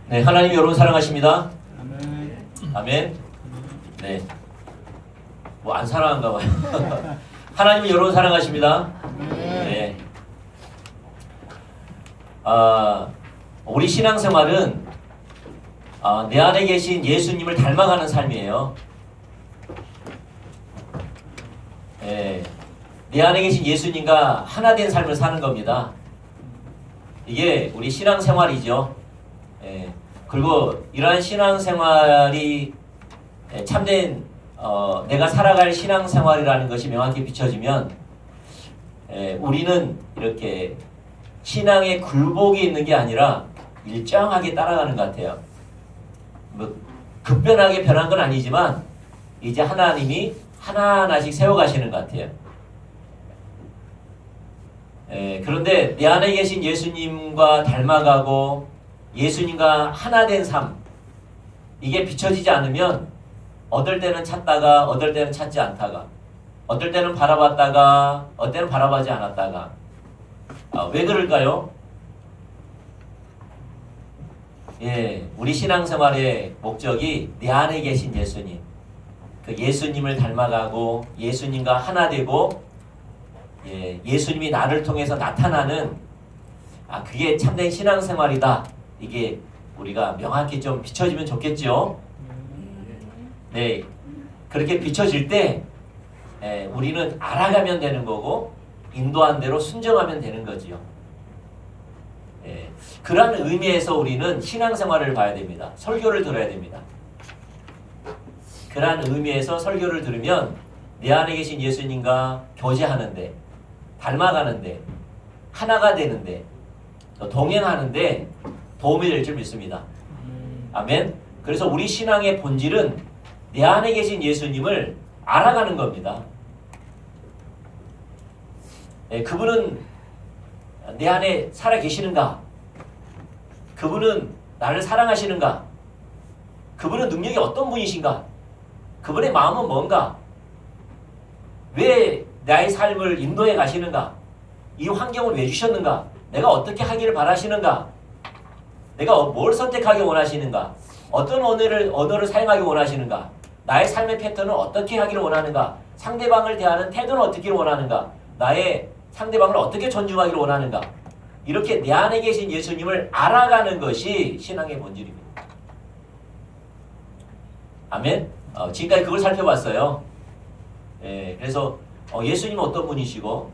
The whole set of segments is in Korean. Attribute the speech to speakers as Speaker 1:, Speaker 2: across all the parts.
Speaker 1: 네, 하나님 여러분 사랑하십니다.
Speaker 2: 아멘.
Speaker 1: 아멘. 네. 뭐 안 사랑한가 봐요. 하나님 여러분 사랑하십니다. 네. 우리 신앙생활은 내 안에 계신 예수님을 닮아가는 삶이에요. 네. 내 안에 계신 예수님과 하나 된 삶을 사는 겁니다. 이게 우리 신앙생활이죠. 예, 그리고 이러한 신앙생활이 참된 내가 살아갈 신앙생활이라는 것이 명확히 비춰지면 우리는 이렇게 신앙의 굴복이 있는 게 아니라 일정하게 따라가는 것 같아요. 뭐 급변하게 변한 건 아니지만 이제 하나님이 하나하나씩 세워가시는 것 같아요. 그런데 내 안에 계신 예수님과 닮아가고 예수님과 하나 된 삶, 이게 비춰지지 않으면 어떨 때는 찾다가 어떨 때는 찾지 않다가 어떨 때는 바라봤다가 어떨 때는 바라보지 않았다가 왜 그럴까요? 우리 신앙생활의 목적이 내 안에 계신 예수님, 그 예수님을 닮아가고 예수님과 하나 되고 예수님이 나를 통해서 나타나는 그게 참된 신앙생활이다. 이게 우리가 명확히 좀 비춰지면 좋겠죠. 네, 그렇게 비춰질 때 우리는 알아가면 되는 거고 인도한 대로 순종하면 되는 거지요. 그러한 의미에서 우리는 신앙생활을 봐야 됩니다. 설교를 들어야 됩니다. 그러한 의미에서 설교를 들으면 내 안에 계신 예수님과 교제하는데, 닮아가는데, 하나가 되는데, 동행하는데 도움이 될 줄 믿습니다. 아멘. 그래서 우리 신앙의 본질은 내 안에 계신 예수님을 알아가는 겁니다. 그분은 내 안에 살아 계시는가? 그분은 나를 사랑하시는가? 그분은 능력이 어떤 분이신가? 그분의 마음은 뭔가? 왜 나의 삶을 인도해 가시는가? 이 환경을 왜 주셨는가? 내가 어떻게 하기를 바라시는가? 내가 뭘 선택하기 원하시는가? 어떤 언어를 사용하기 원하시는가? 나의 삶의 패턴은 어떻게 하기를 원하는가? 상대방을 대하는 태도는 어떻게 원하는가? 나의 상대방을 어떻게 존중하기를 원하는가? 이렇게 내 안에 계신 예수님을 알아가는 것이 신앙의 본질입니다. 아멘? 지금까지 그걸 살펴봤어요. 그래서 예수님은 어떤 분이시고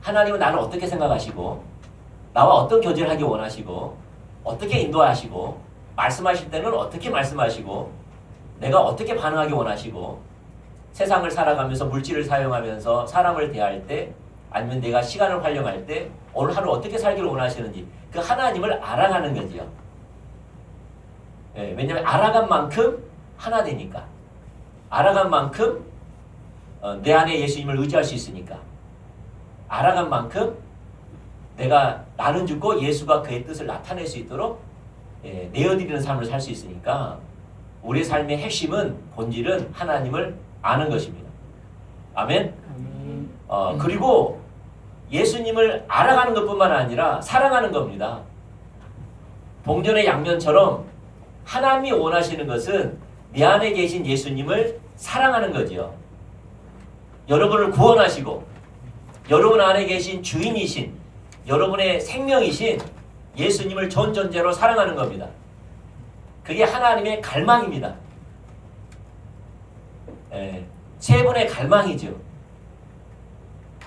Speaker 1: 하나님은 나를 어떻게 생각하시고 나와 어떤 교제를 하기 원하시고 어떻게 인도하시고 말씀하실 때는 어떻게 말씀하시고 내가 어떻게 반응하기 원하시고 세상을 살아가면서 물질을 사용하면서 사람을 대할 때 아니면 내가 시간을 활용할 때 오늘 하루 어떻게 살기를 원하시는지 그 하나님을 알아가는 거지요. 왜냐하면 알아간 만큼 하나 되니까. 알아간 만큼 내 안에 예수님을 의지할 수 있으니까. 알아간 만큼 내가 나는 죽고 예수가 그의 뜻을 나타낼 수 있도록 내어드리는 삶을 살 수 있으니까 우리의 삶의 핵심은 본질은 하나님을 아는 것입니다. 아멘. 그리고 예수님을 알아가는 것뿐만 아니라 사랑하는 겁니다. 동전의 양면처럼 하나님이 원하시는 것은 내 안에 계신 예수님을 사랑하는 거지요. 여러분을 구원하시고 여러분 안에 계신 주인이신 여러분의 생명이신 예수님을 전 존재로 사랑하는 겁니다. 그게 하나님의 갈망입니다. 세 분의 갈망이죠.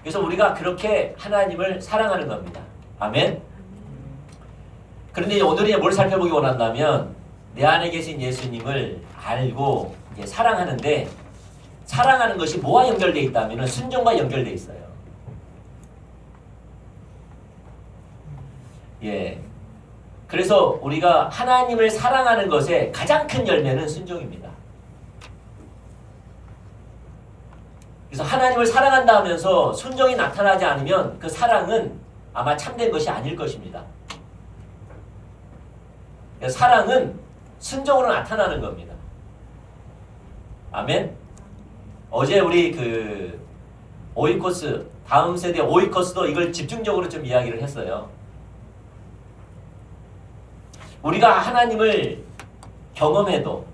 Speaker 1: 그래서 우리가 그렇게 하나님을 사랑하는 겁니다. 아멘. 그런데 오늘은 뭘 살펴보기 원한다면 내 안에 계신 예수님을 알고 이제 사랑하는데 사랑하는 것이 뭐와 연결되어 있다면 순종과 연결되어 있어요. 그래서 우리가 하나님을 사랑하는 것의 가장 큰 열매는 순종입니다. 그래서 하나님을 사랑한다 하면서 순종이 나타나지 않으면 그 사랑은 아마 참된 것이 아닐 것입니다. 사랑은 순종으로 나타나는 겁니다. 아멘. 어제 우리 오이코스 다음 세대 오이코스도 이걸 집중적으로 좀 이야기를 했어요. 우리가 하나님을 경험해도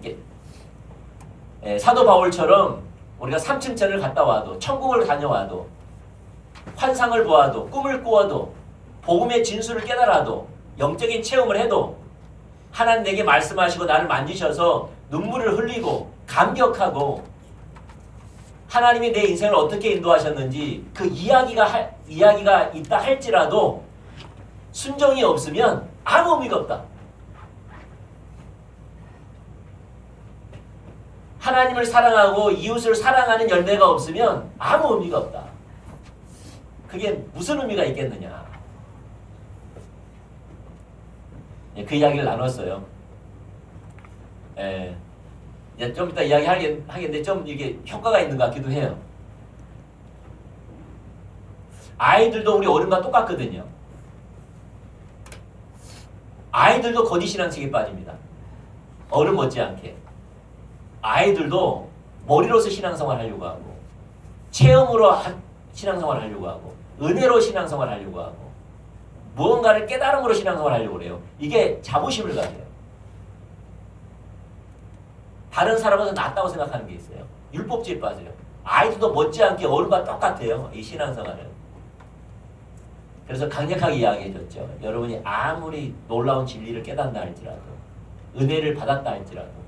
Speaker 1: 사도 바울처럼 우리가 3층천을 갔다 와도 천국을 다녀와도 환상을 보아도 꿈을 꾸어도 복음의 진수를 깨달아도 영적인 체험을 해도 하나님 내게 말씀하시고 나를 만지셔서 눈물을 흘리고 감격하고 하나님이 내 인생을 어떻게 인도하셨는지 그 이야기가 있다 할지라도 순종이 없으면 아무 의미가 없다. 하나님을 사랑하고 이웃을 사랑하는 열매가 없으면 아무 의미가 없다. 그게 무슨 의미가 있겠느냐. 그 이야기를 나눴어요. 이제 좀 이따 이야기 하겠는데 좀 이게 효과가 있는 것 같기도 해요. 아이들도 우리 어른과 똑같거든요. 아이들도 거짓신앙책에 빠집니다. 어른 못지않게. 아이들도 머리로서 신앙생활 하려고 하고 체험으로 신앙생활 하려고 하고 은혜로 신앙생활 하려고 하고 무언가를 깨달음으로 신앙생활 하려고 그래요. 이게 자부심을 가져요. 다른 사람보다 낫다고 생각하는 게 있어요. 율법주의에 빠져요. 아이들도 못지않게 어른과 똑같아요. 이 신앙생활은. 그래서 강력하게 이야기해줬죠. 여러분이 아무리 놀라운 진리를 깨닫다 할지라도 은혜를 받았다 할지라도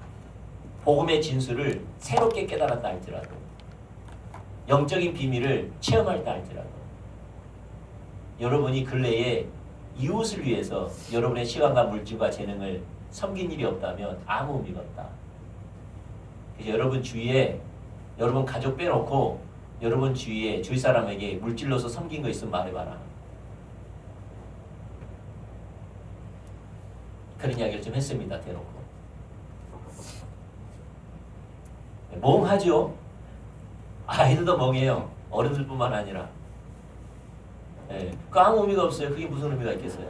Speaker 1: 복음의 진수를 새롭게 깨달았다 할지라도 영적인 비밀을 체험했다 할지라도 여러분이 근래에 이웃을 위해서 여러분의 시간과 물질과 재능을 섬긴 일이 없다면 아무 의미가 없다. 그래서 여러분 주위에 여러분 가족 빼놓고 여러분 주위에 주위 사람에게 물질로서 섬긴 거 있으면 말해봐라. 그런 이야기를 좀 했습니다. 대놓고. 멍하죠. 아이들도 멍해요. 어른들뿐만 아니라. 그 아무 의미가 없어요. 그게 무슨 의미가 있겠어요.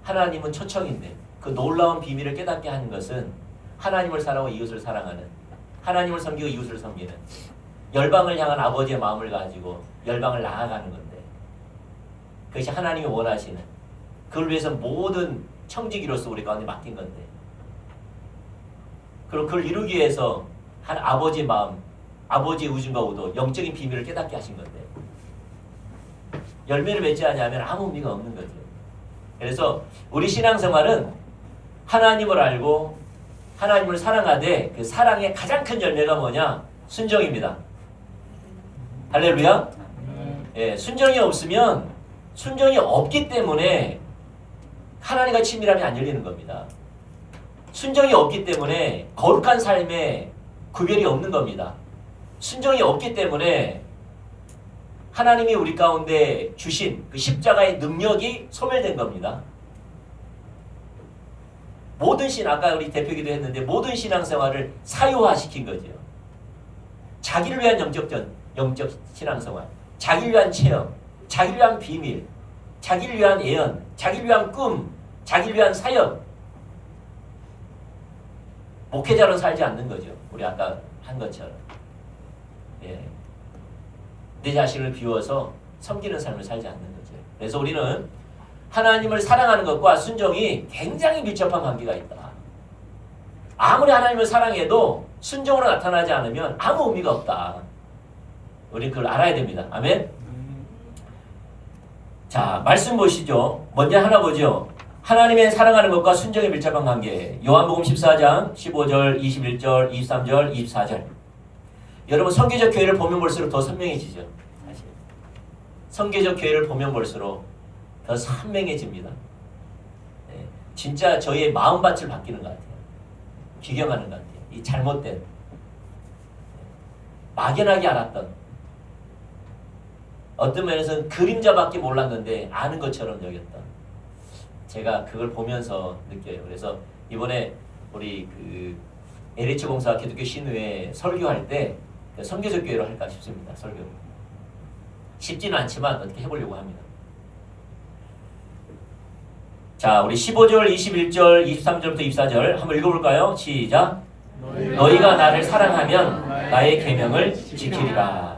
Speaker 1: 하나님은 초청인데 그 놀라운 비밀을 깨닫게 하는 것은 하나님을 사랑하고 이웃을 사랑하는 하나님을 섬기고 이웃을 섬기는 열방을 향한 아버지의 마음을 가지고 열방을 나아가는 건데 그것이 하나님이 원하시는 그걸 위해서 모든 청지기로서 우리 가운데 맡긴 건데 그리고 그걸 이루기 위해서 한 아버지의 마음 아버지의 의중과 의도 영적인 비밀을 깨닫게 하신 건데 열매를 맺지 않으면 아무 의미가 없는 거죠. 그래서 우리 신앙생활은 하나님을 알고 하나님을 사랑하되 그 사랑의 가장 큰 열매가 뭐냐? 순종입니다. 할렐루야. 순종이 없으면 순종이 없기 때문에 하나님과 친밀함이 안 열리는 겁니다. 순종이 없기 때문에 거룩한 삶에 구별이 없는 겁니다. 순종이 없기 때문에 하나님이 우리 가운데 주신 그 십자가의 능력이 소멸된 겁니다. 모든 아까 우리 대표기도 했는데 모든 신앙생활을 사유화시킨 거죠. 자기를 위한 영적 신앙생활, 자기를 위한 체험, 자기를 위한 비밀, 자기를 위한 예언, 자기를 위한 꿈, 자기를 위한 사역. 목회자로 살지 않는 거죠. 우리 아까 한 것처럼. 내 자신을 비워서 섬기는 삶을 살지 않는 거죠. 그래서 우리는 하나님을 사랑하는 것과 순종이 굉장히 밀접한 관계가 있다. 아무리 하나님을 사랑해도 순종으로 나타나지 않으면 아무 의미가 없다. 우리 그걸 알아야 됩니다. 아멘? 자, 말씀 보시죠. 먼저 하나 보죠. 하나님의 사랑하는 것과 순종의 밀접한 관계. 요한복음 14장 15절, 21절, 23절, 24절. 여러분 성계적 교회를 보면 볼수록 더 선명해지죠. 사실. 성계적 교회를 보면 볼수록 더 선명해집니다. 진짜 저희의 마음밭을 바뀌는 것 같아요. 귀경하는 것 같아요. 이 잘못된 막연하게 알았던 어떤 면에서는 그림자밖에 몰랐는데 아는 것처럼 여겼던 제가 그걸 보면서 느껴요. 그래서 이번에 우리 그 LH 공사 기독교 신우회 설교할 때 선교적 교회로 할까 싶습니다. 설교. 쉽지는 않지만 어떻게 해보려고 합니다. 자, 우리 15절, 21절, 23절부터 24절 한번 읽어볼까요? 시작. 너희가 나를 사랑하면 나의 계명을 지키리라.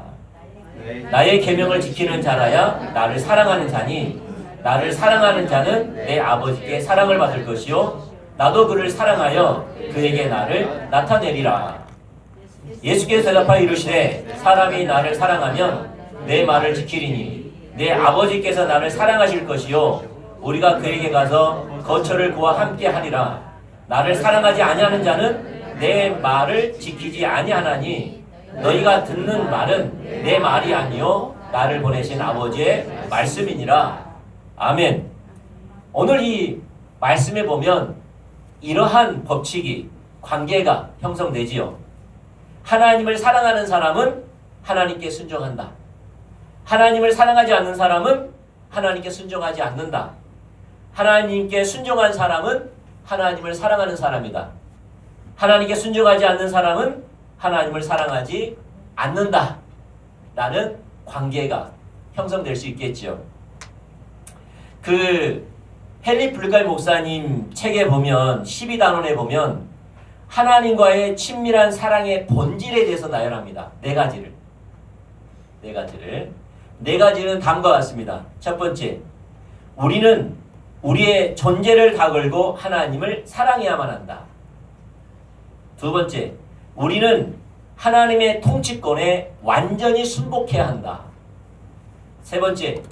Speaker 1: 나의 계명을 지키는 자라야 나를 사랑하는 자니 나를 사랑하는 자는 내 아버지께 사랑을 받을 것이요 나도 그를 사랑하여 그에게 나를 나타내리라. 예수께서 대답하여 이르시되 사람이 나를 사랑하면 내 말을 지키리니 내 아버지께서 나를 사랑하실 것이요 우리가 그에게 가서 거처를 그와 함께 하리라. 나를 사랑하지 아니하는 자는 내 말을 지키지 아니하나니 너희가 듣는 말은 내 말이 아니요 나를 보내신 아버지의 말씀이니라. 아멘. 오늘 이 말씀에 보면 이러한 법칙이 관계가 형성되지요. 하나님을 사랑하는 사람은 하나님께 순종한다. 하나님을 사랑하지 않는 사람은 하나님께 순종하지 않는다. 하나님께 순종한 사람은 하나님을 사랑하는 사람이다. 하나님께 순종하지 않는 사람은 하나님을 사랑하지 않는다. 라는 관계가 형성될 수 있겠죠. 헨리 블루갈 목사님 책에 보면 12단원에 보면 하나님과의 친밀한 사랑의 본질에 대해서 나열합니다. 네 가지는 다음과 같습니다. 첫 번째, 우리는 우리의 존재를 다 걸고 하나님을 사랑해야만 한다. 두 번째, 우리는 하나님의 통치권에 완전히 순복해야 한다. 세 번째,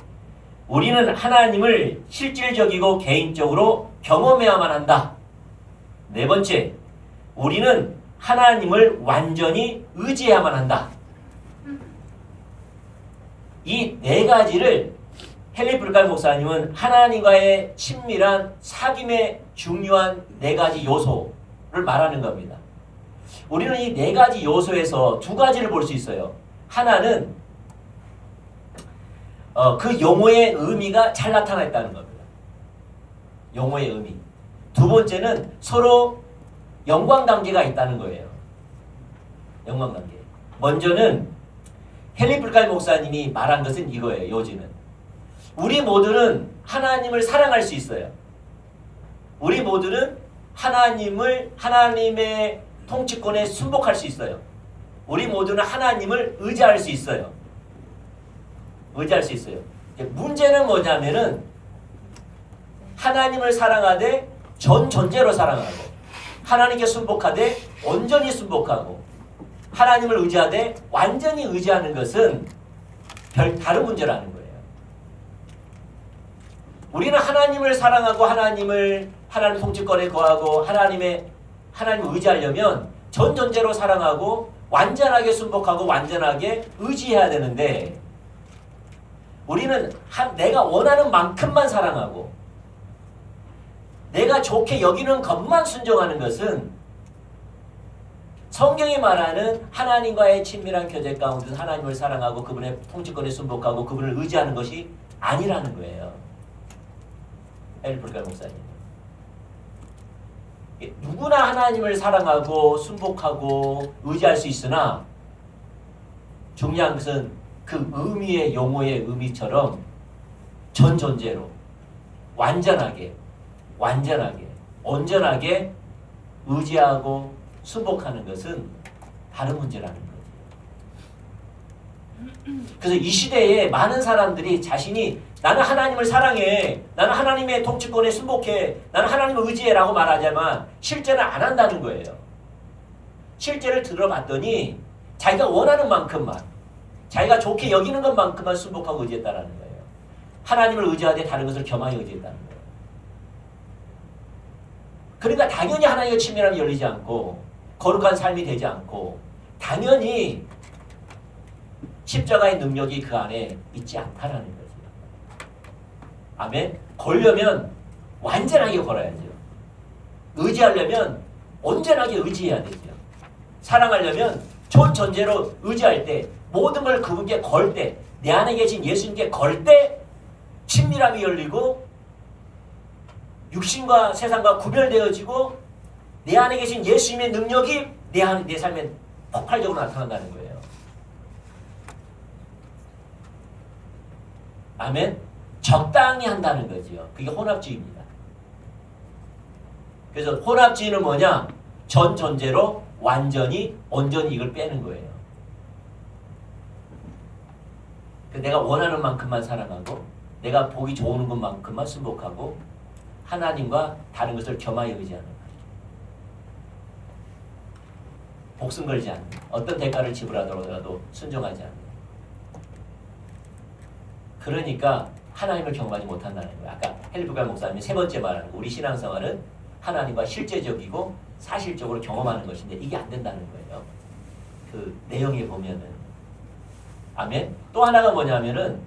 Speaker 1: 우리는 하나님을 실질적이고 개인적으로 경험해야만 한다. 네 번째, 우리는 하나님을 완전히 의지해야만 한다. 이 네 가지를 헨리 블루갈 목사님은 하나님과의 친밀한 사귐의 중요한 네 가지 요소를 말하는 겁니다. 우리는 이 네 가지 요소에서 두 가지를 볼 수 있어요. 하나는 그 용어의 의미가 잘 나타나 있다는 겁니다. 용어의 의미. 두 번째는 서로 연관관계가 있다는 거예요. 연관관계. 먼저는 헨리 블루갈 목사님이 말한 것은 이거예요. 요지는 우리 모두는 하나님을 사랑할 수 있어요. 우리 모두는 하나님의 통치권에 순복할 수 있어요. 우리 모두는 하나님을 의지할 수 있어요. 문제는 뭐냐면은 하나님을 사랑하되 전 존재로 사랑하고 하나님께 순복하되 온전히 순복하고 하나님을 의지하되 완전히 의지하는 것은 다른 문제라는 거예요. 우리는 하나님을 사랑하고 하나님 통치권에 거하고 하나님을 의지하려면 전 존재로 사랑하고 완전하게 순복하고 완전하게 의지해야 되는데 우리는 내가 원하는 만큼만 사랑하고 내가 좋게 여기는 것만 순종하는 것은 성경이 말하는 하나님과의 친밀한 교제 가운데서 하나님을 사랑하고 그분의 통치권에 순복하고 그분을 의지하는 것이 아니라는 거예요. 헨리 블루갈 목사님. 누구나 하나님을 사랑하고 순복하고 의지할 수 있으나 중요한 것은 그 의미의 용어의 의미처럼 전 존재로 완전하게 온전하게 의지하고 순복하는 것은 다른 문제라는 거죠. 그래서 이 시대에 많은 사람들이 자신이 나는 하나님을 사랑해, 나는 하나님의 통치권에 순복해, 나는 하나님을 의지해 라고 말하지만 실제는 안 한다는 거예요. 실제를 들어봤더니 자기가 원하는 만큼만 자기가 좋게 여기는 것만큼만 순복하고 의지했다는 거예요. 하나님을 의지하되 다른 것을 겸하여 의지했다는 거예요. 그러니까 당연히 하나님과 친밀함이 열리지 않고 거룩한 삶이 되지 않고 당연히 십자가의 능력이 그 안에 있지 않다라는 거죠. 아멘. 걸려면 완전하게 걸어야죠. 의지하려면 온전하게 의지해야 되죠. 사랑하려면 전 존재로 의지할 때 모든 걸 그분께 걸 때 내 안에 계신 예수님께 걸 때 친밀함이 열리고 육신과 세상과 구별되어지고 내 안에 계신 예수님의 능력이 내 삶에 폭발적으로 나타난다는 거예요. 아멘. 적당히 한다는 거지요. 그게 혼합주의입니다. 그래서 혼합주의는 뭐냐? 전 존재로 완전히 온전히 이걸 빼는 거예요. 내가 원하는 만큼만 사랑하고 내가 보기 좋은 것만큼만 순복하고 하나님과 다른 것을 겸하여 의지하는 거예요. 목숨 걸지 않는, 어떤 대가를 지불하더라도 순종하지 않는. 그러니까 하나님을 경험하지 못한다는 거예요. 아까 헬리프갈 목사님이 세 번째 말하는 거, 우리 신앙생활은 하나님과 실제적이고 사실적으로 경험하는 것인데 이게 안 된다는 거예요. 그 내용에 보면은. 아멘. 또 하나가 뭐냐면은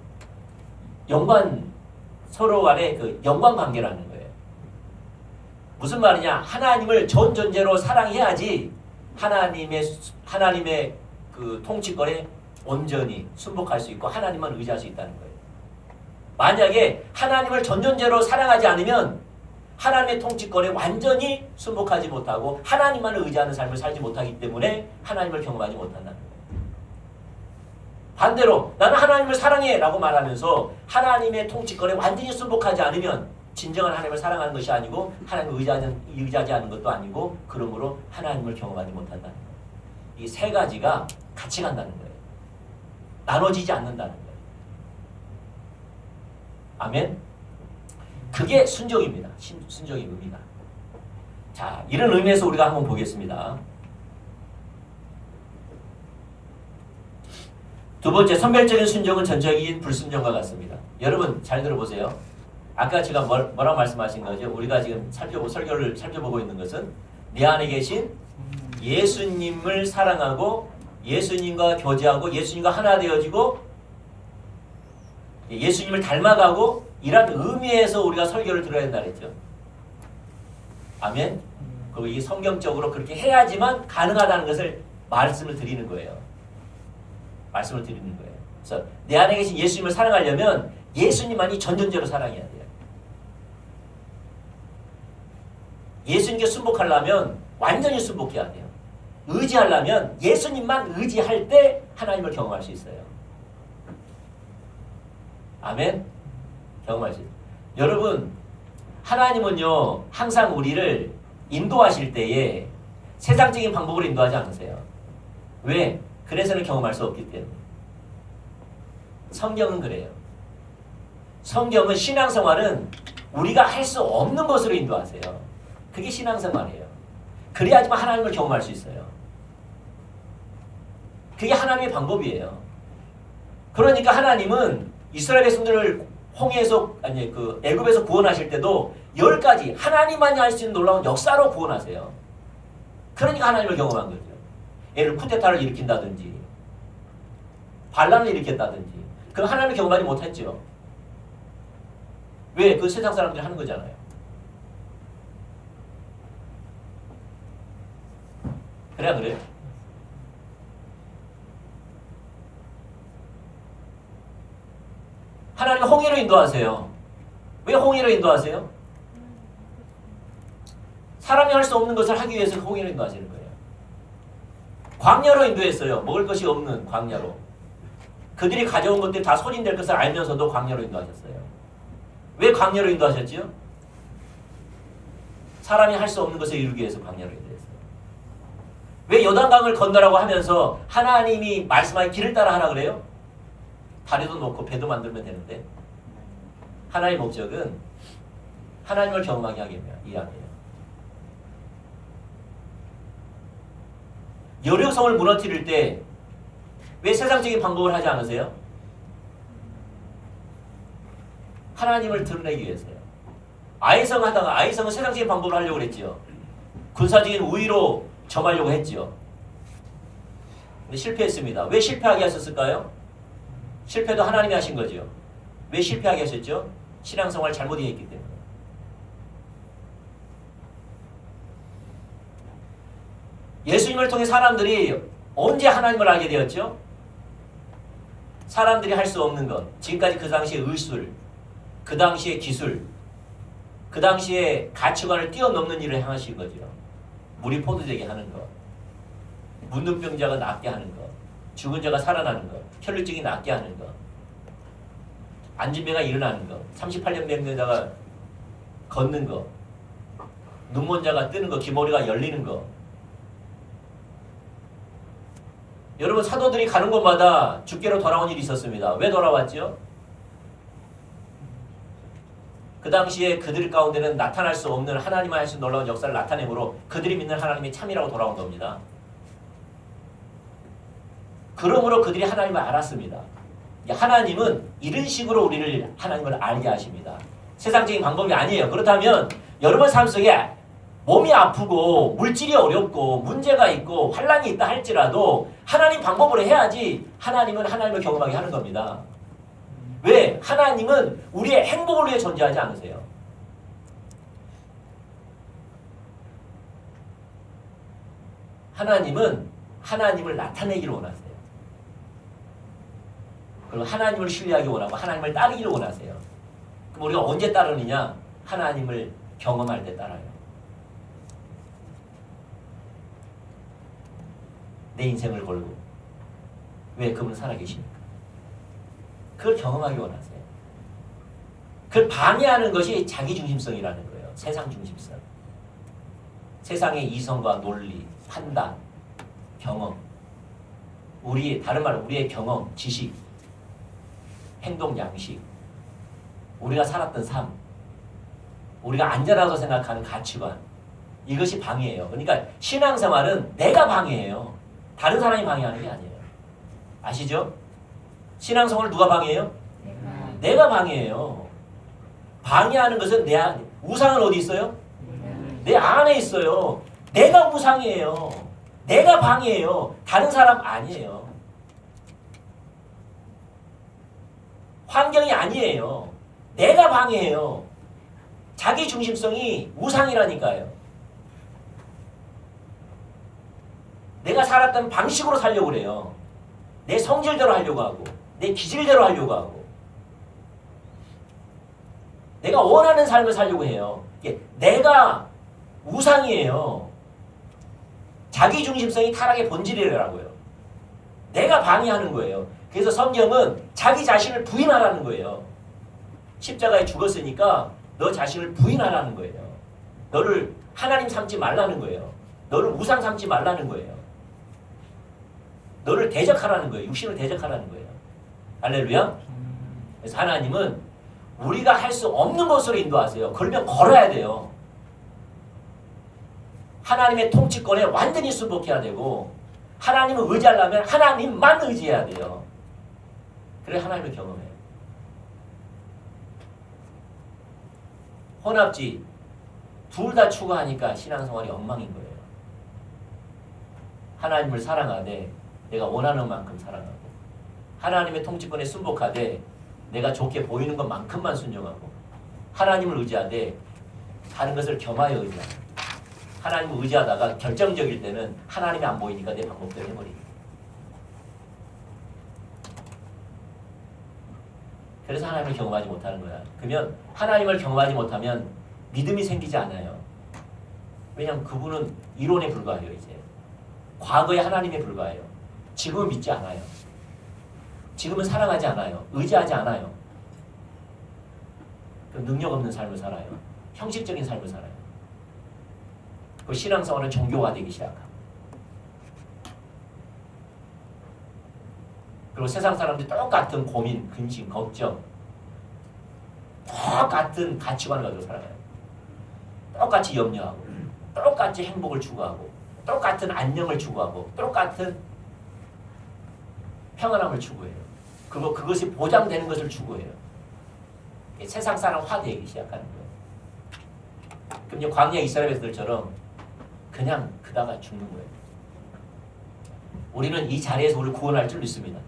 Speaker 1: 서로 간의 그 연관 관계라는 거예요. 무슨 말이냐? 하나님을 전 존재로 사랑해야지 하나님의 그 통치권에 온전히 순복할 수 있고 하나님만 의지할 수 있다는 거예요. 만약에 하나님을 전 존재로 사랑하지 않으면 하나님의 통치권에 완전히 순복하지 못하고 하나님만을 의지하는 삶을 살지 못하기 때문에 하나님을 경험하지 못한다는 거예요. 반대로 나는 하나님을 사랑해 라고 말하면서 하나님의 통치권에 완전히 순복하지 않으면 진정한 하나님을 사랑하는 것이 아니고 하나님을 의지하지 않는 것도 아니고 그러므로 하나님을 경험하지 못한다는 거예요. 이 세 가지가 같이 간다는 거예요. 나눠지지 않는다는 거예요. 아멘. 그게 순종입니다. 순종의 의미다. 자, 이런 의미에서 우리가 한번 보겠습니다. 두 번째, 선별적인 순종은 전적인 불순종과 같습니다. 여러분 잘 들어보세요. 아까 제가 뭐라고 말씀하신 거죠? 우리가 지금 설교를 살펴보고 있는 것은 내 안에 계신 예수님을 사랑하고 예수님과 교제하고 예수님과 하나 되어지고 예수님을 닮아가고 이런 의미에서 우리가 설교를 들어야 된다 그랬죠. 아멘. 그리고 이 성경적으로 그렇게 해야지만 가능하다는 것을 말씀을 드리는 거예요. 말씀을 드리는 거예요. 그래서 내 안에 계신 예수님을 사랑하려면 예수님만이 전존재로 사랑해야 돼요. 예수님께 순복하려면 완전히 순복해야 돼요. 의지하려면 예수님만 의지할 때 하나님을 경험할 수 있어요. 아멘. 경험할 수 있어요. 여러분, 하나님은요 항상 우리를 인도하실 때에 세상적인 방법으로 인도하지 않으세요. 왜? 그래서는 경험할 수 없기 때문에. 성경은 그래요. 성경은 신앙생활은 우리가 할 수 없는 것으로 인도하세요. 그게 신앙생활이에요. 그래야지만 하나님을 경험할 수 있어요. 그게 하나님의 방법이에요. 그러니까 하나님은 이스라엘 백성들을 애굽에서 구원하실 때도 10가지 하나님만이 할 수 있는 놀라운 역사로 구원하세요. 그러니까 하나님을 경험한 거죠. 예를 쿠데타를 일으킨다든지 반란을 일으켰다든지 그럼 하나님을 경험하지 못했죠. 왜? 그 세상 사람들이 하는 거잖아요. 그래야 그래요? 하나님은 홍해로 인도하세요. 왜 홍해로 인도하세요? 사람이 할 수 없는 것을 하기 위해서 홍해로 인도하시는 거예요. 광야로 인도했어요. 먹을 것이 없는 광야로. 그들이 가져온 것들이 다 소진될 것을 알면서도 광야로 인도하셨어요. 왜 광야로 인도하셨지요? 사람이 할 수 없는 것을 이루기 위해서 광야로 인도했어요. 왜 요단강을 건너라고 하면서 하나님이 말씀하신 길을 따라 하라 그래요? 다리도 놓고 배도 만들면 되는데 하나님의 목적은 하나님을 경험하게 하기 위함이에요. 여력성을 무너뜨릴 때 왜 세상적인 방법을 하지 않으세요? 하나님을 드러내기 위해서요. 아이성 하다가 아이성은 세상적인 방법을 하려고 했지요. 군사적인 우위로 점하려고 했지요. 근데 실패했습니다. 왜 실패하게 하셨을까요? 실패도 하나님이 하신 거죠. 왜 실패하게 하셨죠? 신앙생활 잘못 이해했기 때문에. 예수님을 통해 사람들이 언제 하나님을 알게 되었죠? 사람들이 할 수 없는 것, 지금까지 그 당시의 의술, 그 당시의 기술, 그 당시의 가치관을 뛰어넘는 일을 행하신 거죠. 물이 포도되게 하는 것, 문둥병자가 낫게 하는 것, 죽은 자가 살아나는 것, 혈루증이 낫게 하는 것, 안진병가 일어나는 것, 38년 병자가 걷는 것, 눈먼 자가 뜨는 것, 귀머리가 열리는 것. 여러분 사도들이 가는 곳마다 주께로 돌아온 일이 있었습니다. 왜 돌아왔죠? 그 당시에 그들 가운데는 나타날 수 없는 하나님의 하신 놀라운 역사를 나타내므로 그들이 믿는 하나님이 참이라고 돌아온 겁니다. 그러므로 그들이 하나님을 알았습니다. 하나님은 이런 식으로 우리를 하나님을 알게 하십니다. 세상적인 방법이 아니에요. 그렇다면 여러분 삶 속에 몸이 아프고 물질이 어렵고 문제가 있고 환난이 있다 할지라도 하나님 방법으로 해야지 하나님은 하나님을 경험하게 하는 겁니다. 왜? 하나님은 우리의 행복을 위해 존재하지 않으세요. 하나님은 하나님을 나타내기를 원하세요. 그리고 하나님을 신뢰하기 원하고 하나님을 따르기를 원하세요. 그럼 우리가 언제 따르느냐? 하나님을 경험할 때 따라요. 내 인생을 걸고. 왜? 그분은 살아계시니까. 그걸 경험하기 원하세요. 그걸 방해하는 것이 자기중심성이라는 거예요. 세상중심성. 세상의 이성과 논리, 판단, 경험. 다른 말로 우리의 경험, 지식, 행동 양식, 우리가 살았던 삶, 우리가 안전하다고 생각하는 가치관, 이것이 방해예요. 그러니까 신앙생활은 내가 방해해요. 다른 사람이 방해하는 게 아니에요. 아시죠? 신앙생활을 누가 방해해요? 내가 방해해요. 방해하는 것은 우상은 어디 있어요? 내 안에 있어요. 내가 우상이에요. 내가 방해해요. 다른 사람 아니에요. 환경이 아니에요. 내가 방해해요. 자기 중심성이 우상이라니까요. 내가 살았던 방식으로 살려고 그래요. 내 성질대로 하려고 하고 내 기질대로 하려고 하고 내가 원하는 삶을 살려고 해요. 내가 우상이에요. 자기 중심성이 타락의 본질이라고요. 내가 방해하는 거예요. 그래서 성경은 자기 자신을 부인하라는 거예요. 십자가에 죽었으니까 너 자신을 부인하라는 거예요. 너를 하나님 삼지 말라는 거예요. 너를 우상 삼지 말라는 거예요. 너를 대적하라는 거예요. 육신을 대적하라는 거예요. 할렐루야. 그래서 하나님은 우리가 할 수 없는 것으로 인도하세요. 걸면 걸어야 돼요. 하나님의 통치권에 완전히 순복해야 되고 하나님을 의지하려면 하나님만 의지해야 돼요. 그래 하나님을 경험해요. 혼합지 둘 다 추구하니까 신앙생활이 엉망인 거예요. 하나님을 사랑하되 내가 원하는 만큼 사랑하고 하나님의 통치권에 순복하되 내가 좋게 보이는 것만큼만 순종하고 하나님을 의지하되 다른 것을 겸하여 의지하고 하나님을 의지하다가 결정적일 때는 하나님이 안 보이니까 내 방법대로 해버리고 그래서 하나님을 경험하지 못하는 거야. 그러면 하나님을 경험하지 못하면 믿음이 생기지 않아요. 왜냐하면 그분은 이론에 불과해요. 이제 과거의 하나님에 불과해요. 지금은 믿지 않아요. 지금은 사랑하지 않아요. 의지하지 않아요. 능력 없는 삶을 살아요. 형식적인 삶을 살아요. 그 신앙생활은 종교화되기 시작하고 그리고 세상 사람들이 똑같은 고민, 근심, 걱정 똑같은 가치관을 가지고 살아가요. 똑같이 염려하고 똑같이 행복을 추구하고 똑같은 안녕을 추구하고 똑같은 평안함을 추구해요. 그리고 그것이 보장되는 것을 추구해요. 세상 사람화되기 시작하는 거예요. 그럼 이제 광야 이스라엘들처럼 그냥 그다가 죽는 거예요. 우리는 이 자리에서 우리를 구원할 줄 믿습니다.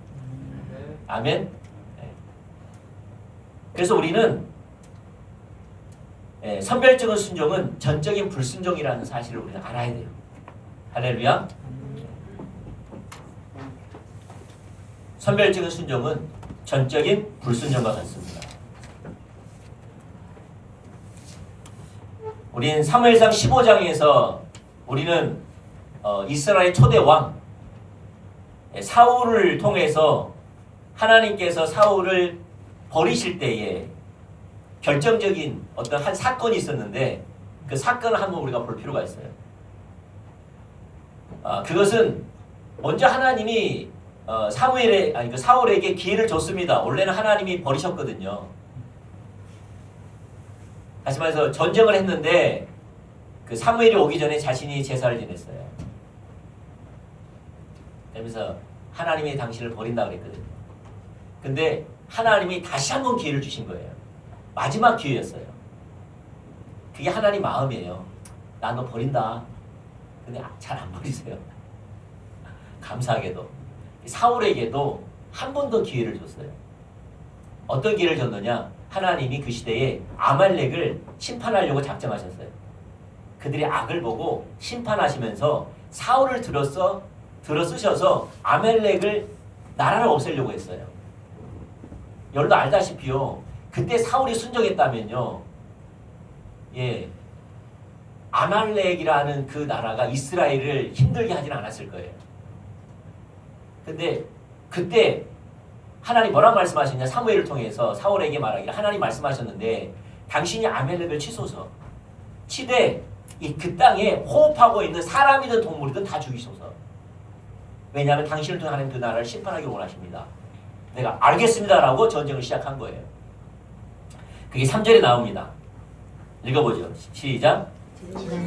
Speaker 1: 아멘. 네. 그래서 우리는 선별적인 순종은 전적인 불순종이라는 사실을 우리는 알아야 돼요. 할렐루야. 선별적인 순종은 전적인 불순종과 같습니다. 우리는 사무엘상 15장에서 우리는 이스라엘 초대 왕 사울을 통해서 하나님께서 사울을 버리실 때에 결정적인 어떤 한 사건이 있었는데 그 사건을 한번 우리가 볼 필요가 있어요. 그것은 먼저 하나님이 사울에게 기회를 줬습니다. 원래는 하나님이 버리셨거든요. 다시 말해서 전쟁을 했는데 그 사무엘이 오기 전에 자신이 제사를 지냈어요. 그러면서 하나님이 당신을 버린다 그랬거든요. 근데 하나님이 다시 한번 기회를 주신 거예요. 마지막 기회였어요. 그게 하나님 마음이에요. 나 너 버린다. 근데 잘 안 버리세요. 감사하게도 사울에게도 한 번 더 기회를 줬어요. 어떤 기회를 줬느냐? 하나님이 그 시대에 아말렉을 심판하려고 작정하셨어요. 그들의 악을 보고 심판하시면서 사울을 들어쓰셔서 아말렉을 나라를 없애려고 했어요. 여러분도 알다시피요. 그때 사울이 순종했다면요. 예, 아말렉이라는 그 나라가 이스라엘을 힘들게 하진 않았을 거예요. 근데 그때 하나님 뭐라고 말씀하셨냐? 사무엘을 통해서 사울에게 말하기를 하나님 말씀하셨는데 당신이 아말렉을 치되 그 땅에 호흡하고 있는 사람이든 동물이든 다 죽이소서. 왜냐하면 당신을 통해 하나님 그 나라를 심판하기 원하십니다. 내가 알겠습니다라고 전쟁을 시작한 거예요. 그게 3절에 나옵니다. 읽어보죠. 시작.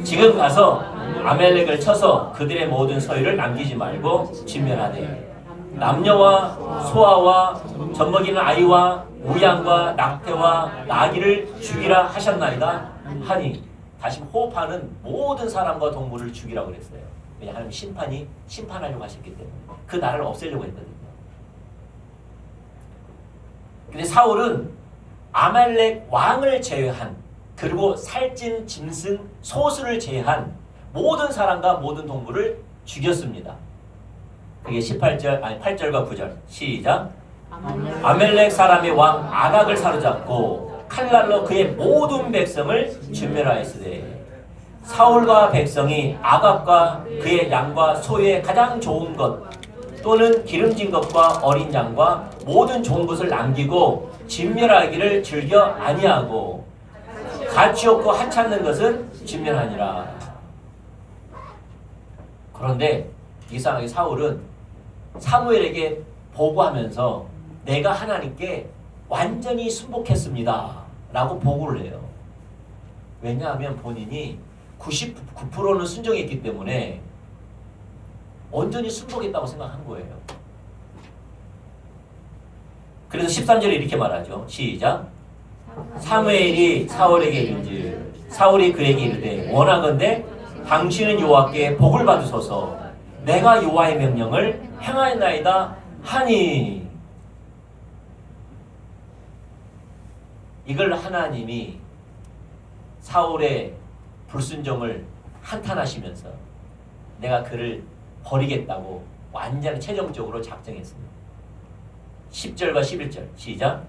Speaker 1: 지금 가서 아말렉을 쳐서 그들의 모든 서유를 남기지 말고 진멸하되 남녀와 소아와 젖먹이는 아이와 우양과 낙태와 나귀를 죽이라 하셨나이다 하니 다시 호흡하는 모든 사람과 동물을 죽이라고 그랬어요. 왜냐하면 심판하려고 하셨기 때문에 그 나라를 없애려고 했거든요. 근데 사울은 아말렉 왕을 제외한 그리고 살찐 짐승 소수를 제한 모든 사람과 모든 동물을 죽였습니다. 그게 8절과 9절 시작. 아말렉 사람의 왕 아각을 사로잡고 칼날로 그의 모든 백성을 진멸하였으되 사울과 백성이 아각과 그의 양과 소의 가장 좋은 것 또는 기름진 것과 어린 양과 모든 좋은 것을 남기고 진멸하기를 즐겨 아니하고 가치 없고 하찮는 것은 진멸하니라. 그런데 이상하게 사울은 사무엘에게 보고하면서 내가 하나님께 완전히 순복했습니다 라고 보고를 해요. 왜냐하면 본인이 99%는 순종했기 때문에 온전히 순복했다고 생각한 거예요. 그래서 13절에 이렇게 말하죠. 시작. 사무엘이 사울에게 이른즉 사울이 그에게 이르되 원하건대 당신은 여호와께 복을 받으소서 내가 여호와의 명령을 행하였나이다 하니 이걸 하나님이 사울의 불순종을 한탄하시면서 내가 그를 버리겠다고 완전히 최종적으로 작정했습니다. 10절과 11절 시작.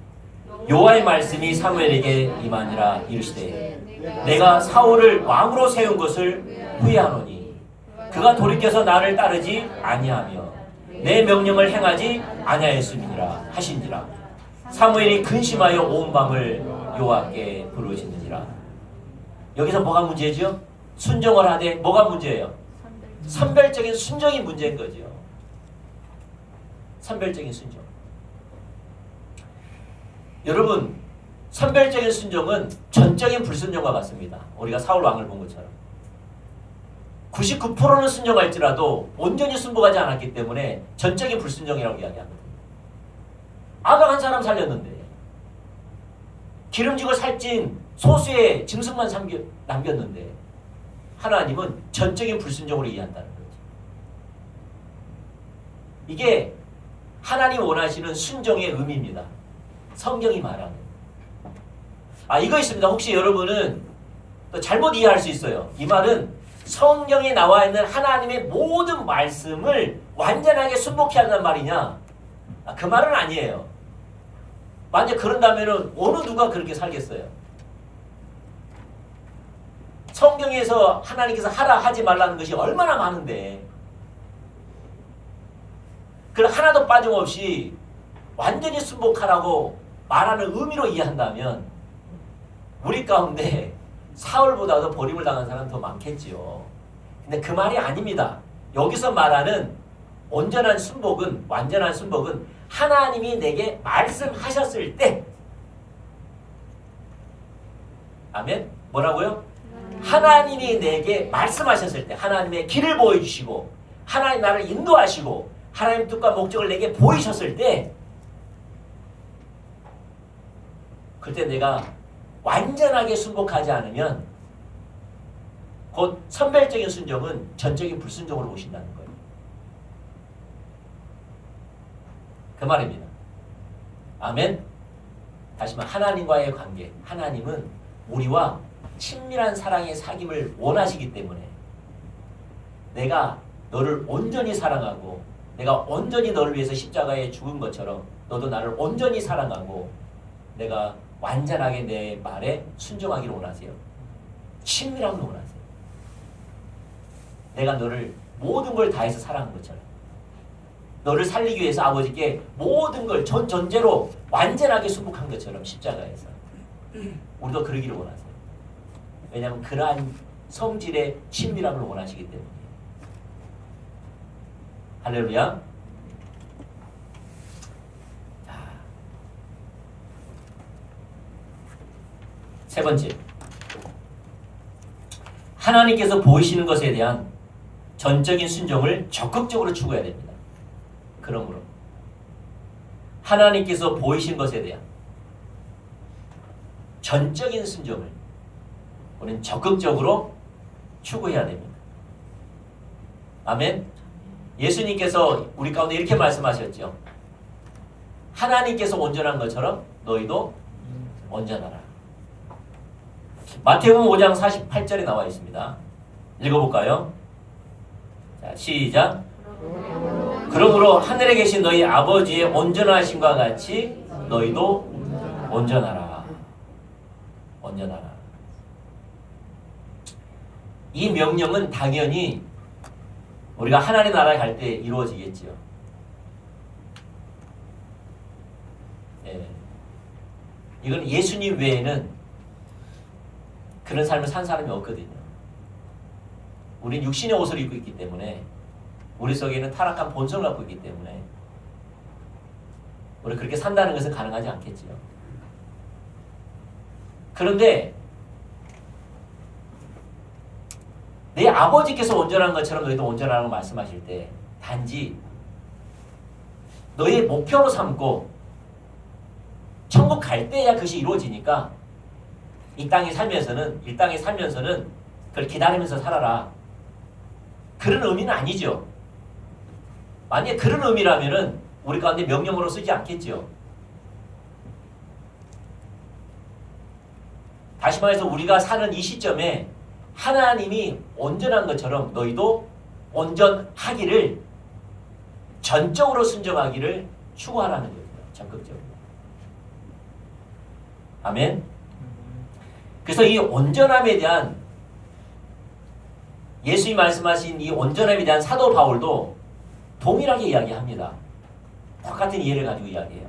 Speaker 1: 여호와의 말씀이 사무엘에게 임하니라 이르시되 내가 사울을 왕으로 세운 것을 후회하노니 그가 돌이켜서 나를 따르지 아니하며 내 명령을 행하지 아니하였음이니라 하신지라. 사무엘이 근심하여 온 밤을 여호와께 부르짖느니라. 여기서 뭐가 문제죠? 순종을 하되 뭐가 문제예요? 선별적인 순종이 문제인 거죠. 선별적인 순종. 여러분, 선별적인 순종은 전적인 불순종과 같습니다. 우리가 사울 왕을 본 것처럼 99%는 순종할지라도 온전히 순복하지 않았기 때문에 전적인 불순종이라고 이야기합니다. 아각 한 사람 살렸는데 기름지고 살찐 소수의 짐승만 남겼는데 하나님은 전적인 불순종으로 이해한다는 거죠. 이게 하나님 원하시는 순종의 의미입니다. 성경이 말하는. 이거 있습니다. 혹시 여러분은 또 잘못 이해할 수 있어요. 이 말은 성경에 나와 있는 하나님의 모든 말씀을 완전하게 순복해야 한다는 말이냐? 그 말은 아니에요. 만약 그런다면 어느 누가 그렇게 살겠어요? 성경에서 하나님께서 하라 하지 말라는 것이 얼마나 많은데 그걸 하나도 빠짐없이 완전히 순복하라고 말하는 의미로 이해한다면 우리 가운데 사울보다도 버림을 당한 사람은 더 많겠지요. 근데 그 말이 아닙니다. 여기서 말하는 완전한 순복은 하나님이 내게 말씀하셨을 때 아멘. 뭐라고요? 하나님이 내게 말씀하셨을 때, 하나님의 길을 보여주시고 하나님 나를 인도하시고 하나님 뜻과 목적을 내게 보이셨을 때, 그때 내가 완전하게 순복하지 않으면 곧 선별적인 순종은 전적인 불순종으로 오신다는 거예요. 그 말입니다. 아멘. 다시 말해 하나님과의 관계, 하나님은 우리와 친밀한 사랑의 사귐을 원하시기 때문에 내가 너를 온전히 사랑하고 내가 온전히 너를 위해서 십자가에 죽은 것처럼 너도 나를 온전히 사랑하고 내가 완전하게 내 말에 순종하기를 원하세요. 친밀함을 원하세요. 내가 너를 모든 걸 다해서 사랑한 것처럼 너를 살리기 위해서 아버지께 모든 걸 전제로 완전하게 순복한 것처럼 십자가에서 우리도 그러기를 원하세요. 왜냐하면 그러한 성질의 친밀함을 원하시기 때문에. 할렐루야. 자, 세 번째, 하나님께서 보이시는 것에 대한 전적인 순종을 적극적으로 추구해야 됩니다. 그러므로 하나님께서 보이신 것에 대한 전적인 순종을 우리는 적극적으로 추구해야 됩니다. 아멘. 예수님께서 우리 가운데 이렇게 말씀하셨죠. 하나님께서 온전한 것처럼 너희도 온전하라. 마태복음 5장 48절에 나와 있습니다. 읽어볼까요? 자, 시작. 그러므로 하늘에 계신 너희 아버지의 온전하심과 같이 너희도 온전하라. 온전하라. 이 명령은 당연히 우리가 하나님 나라에 갈 때 이루어지겠지요. 예. 이건 예수님 외에는 그런 삶을 산 사람이 없거든요. 우린 육신의 옷을 입고 있기 때문에 우리 속에는 타락한 본성을 갖고 있기 때문에 우리 그렇게 산다는 것은 가능하지 않겠지요. 그런데 내 아버지께서 온전한 것처럼 너희도 온전하라고 말씀하실 때 단지 너의 목표로 삼고 천국 갈 때야 그것이 이루어지니까 이 땅에 살면서는 그걸 기다리면서 살아라. 그런 의미는 아니죠. 만약에 그런 의미라면은 우리 가운데 명령으로 쓰지 않겠죠. 다시 말해서 우리가 사는 이 시점에 하나님이 온전한 것처럼 너희도 온전하기를 전적으로 순종하기를 추구하라는 겁니다. 적극적으로. 아멘. 그래서 이 온전함에 대한 예수님이 말씀하신 이 온전함에 대한 사도 바울도 동일하게 이야기합니다. 똑같은 이해를 가지고 이야기해요.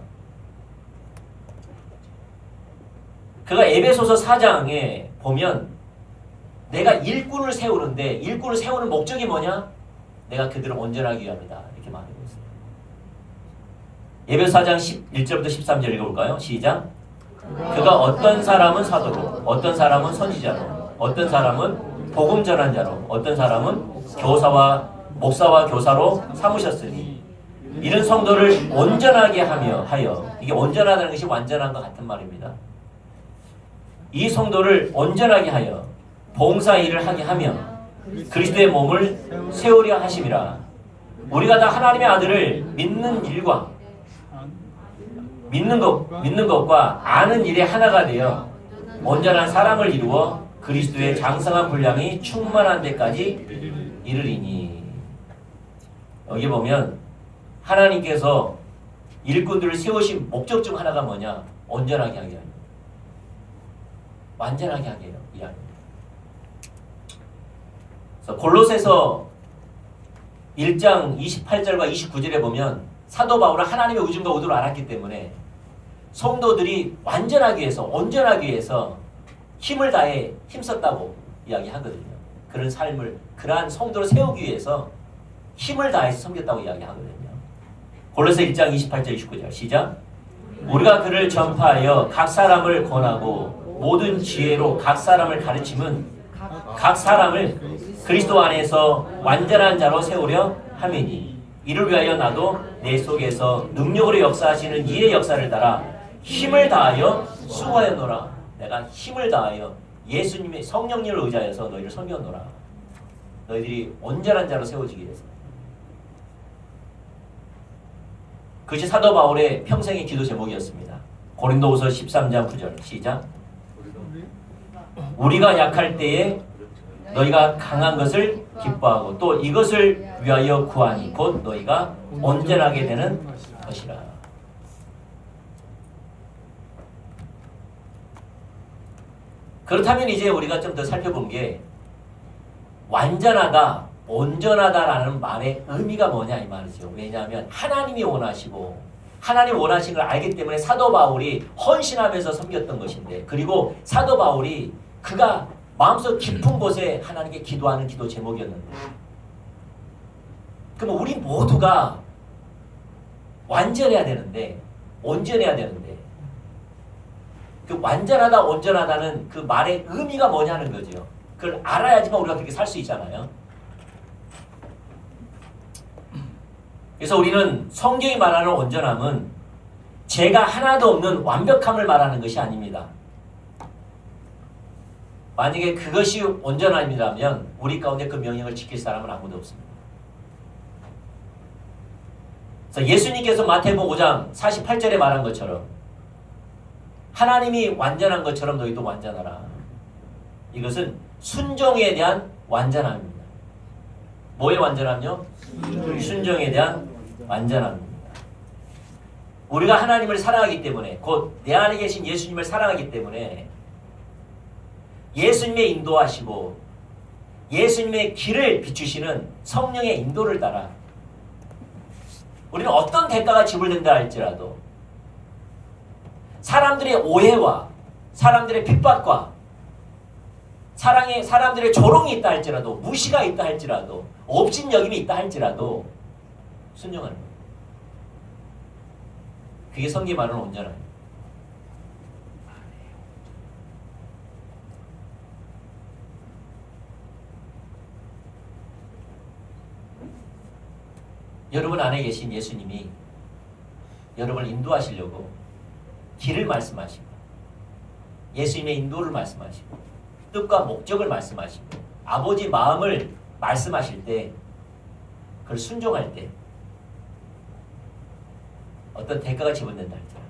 Speaker 1: 그가 에베소서 4장에 보면 내가 일꾼을 세우는데 일꾼을 세우는 목적이 뭐냐? 내가 그들을 온전하게 위함이다. 이렇게 말하고 있어요. 에베소 4장 11절부터 13절 읽어볼까요? 시작. 그가 어떤 사람은 사도로, 어떤 사람은 선지자로, 어떤 사람은 복음 전한 자로, 어떤 사람은 목사와 교사로 삼으셨으니 이런 성도를 온전하게 하여 이게 온전하다는 것이 완전한 것 같은 말입니다. 이 성도를 온전하게 하여 봉사 일을 하게 하며 그리스도의 몸을 세우려 하심이라. 우리가 다 하나님의 아들을 믿는 것과 아는 일에 하나가 되어 온전한 사랑을 이루어 그리스도의 장성한 분량이 충만한 데까지 이르리니. 여기 보면 하나님께서 일꾼들을 세우신 목적 중 하나가 뭐냐? 온전하게 하게 합니다. 완전하게 하게 해요. 이야기입니다. 그래서 골로새서 1장 28절과 29절에 보면 사도 바울은 하나님의 의중과 의도를 알았기 때문에 성도들이 완전하기 위해서, 온전하기 위해서 힘을 다해 힘썼다고 이야기하거든요. 그런 삶을, 그러한 성도를 세우기 위해서 힘을 다해서 섬겼다고 이야기하거든요. 골로새 1장 28절 29절 시작. 우리가 그를 전파하여 각 사람을 권하고 모든 지혜로 각 사람을 가르침은 각 사람을 그리스도 안에서 완전한 자로 세우려 함이니 이를 위하여 나도 내 속에서 능력으로 역사하시는 이의 역사를 따라 힘을 다하여 수고하였노라. 내가 힘을 다하여 예수님의 성령님을 의지하여서 너희를 섬겼노라. 너희들이 온전한 자로 세워지기 위해서. 그것이 사도 바울의 평생의 기도 제목이었습니다. 고린도후서 13장 9절 시작. 우리가 약할 때에 너희가 강한 것을 기뻐하고 또 이것을 위하여 구하니 곧 너희가 온전하게 되는 것이라. 그렇다면 이제 우리가 좀 더 살펴본 게 완전하다, 온전하다라는 말의 의미가 뭐냐 이 말이죠. 왜냐하면 하나님이 원하시고 하나님 원하신 걸 알기 때문에 사도 바울이 헌신하면서 섬겼던 것인데, 그리고 사도 바울이 그가 마음속 깊은 곳에 하나님께 기도하는 기도 제목이었는데, 그럼 우리 모두가 완전해야 되는데, 온전해야 되는데, 그 완전하다, 온전하다는 그 말의 의미가 뭐냐는 거죠. 그걸 알아야지만 우리가 그렇게 살 수 있잖아요. 그래서 우리는 성경이 말하는 온전함은 죄가 하나도 없는 완벽함을 말하는 것이 아닙니다. 만약에 그것이 온전함이라면 우리 가운데 그 명령을 지킬 사람은 아무도 없습니다. 그래서 예수님께서 마태복음 5장 48절에 말한 것처럼 하나님이 완전한 것처럼 너희도 완전하라. 이것은 순종에 대한 완전함입니다. 뭐의 완전함요? 순종에 대한 완전함입니다. 우리가 하나님을 사랑하기 때문에, 곧 내 안에 계신 예수님을 사랑하기 때문에 예수님의 인도하시고 예수님의 길을 비추시는 성령의 인도를 따라 우리는 어떤 대가가 지불된다 할지라도, 사람들의 오해와 사람들의 핍박과 사람들의 조롱이 있다 할지라도, 무시가 있다 할지라도, 업신여김이 있다 할지라도 순종하는 거예요. 그게 성경이 말하는 온전함입니다. 여러분 안에 계신 예수님이 여러분을 인도하시려고 길을 말씀하시고 예수님의 인도를 말씀하시고 뜻과 목적을 말씀하시고 아버지 마음을 말씀하실 때, 그걸 순종할 때 어떤 대가가 지불된다 할지라도,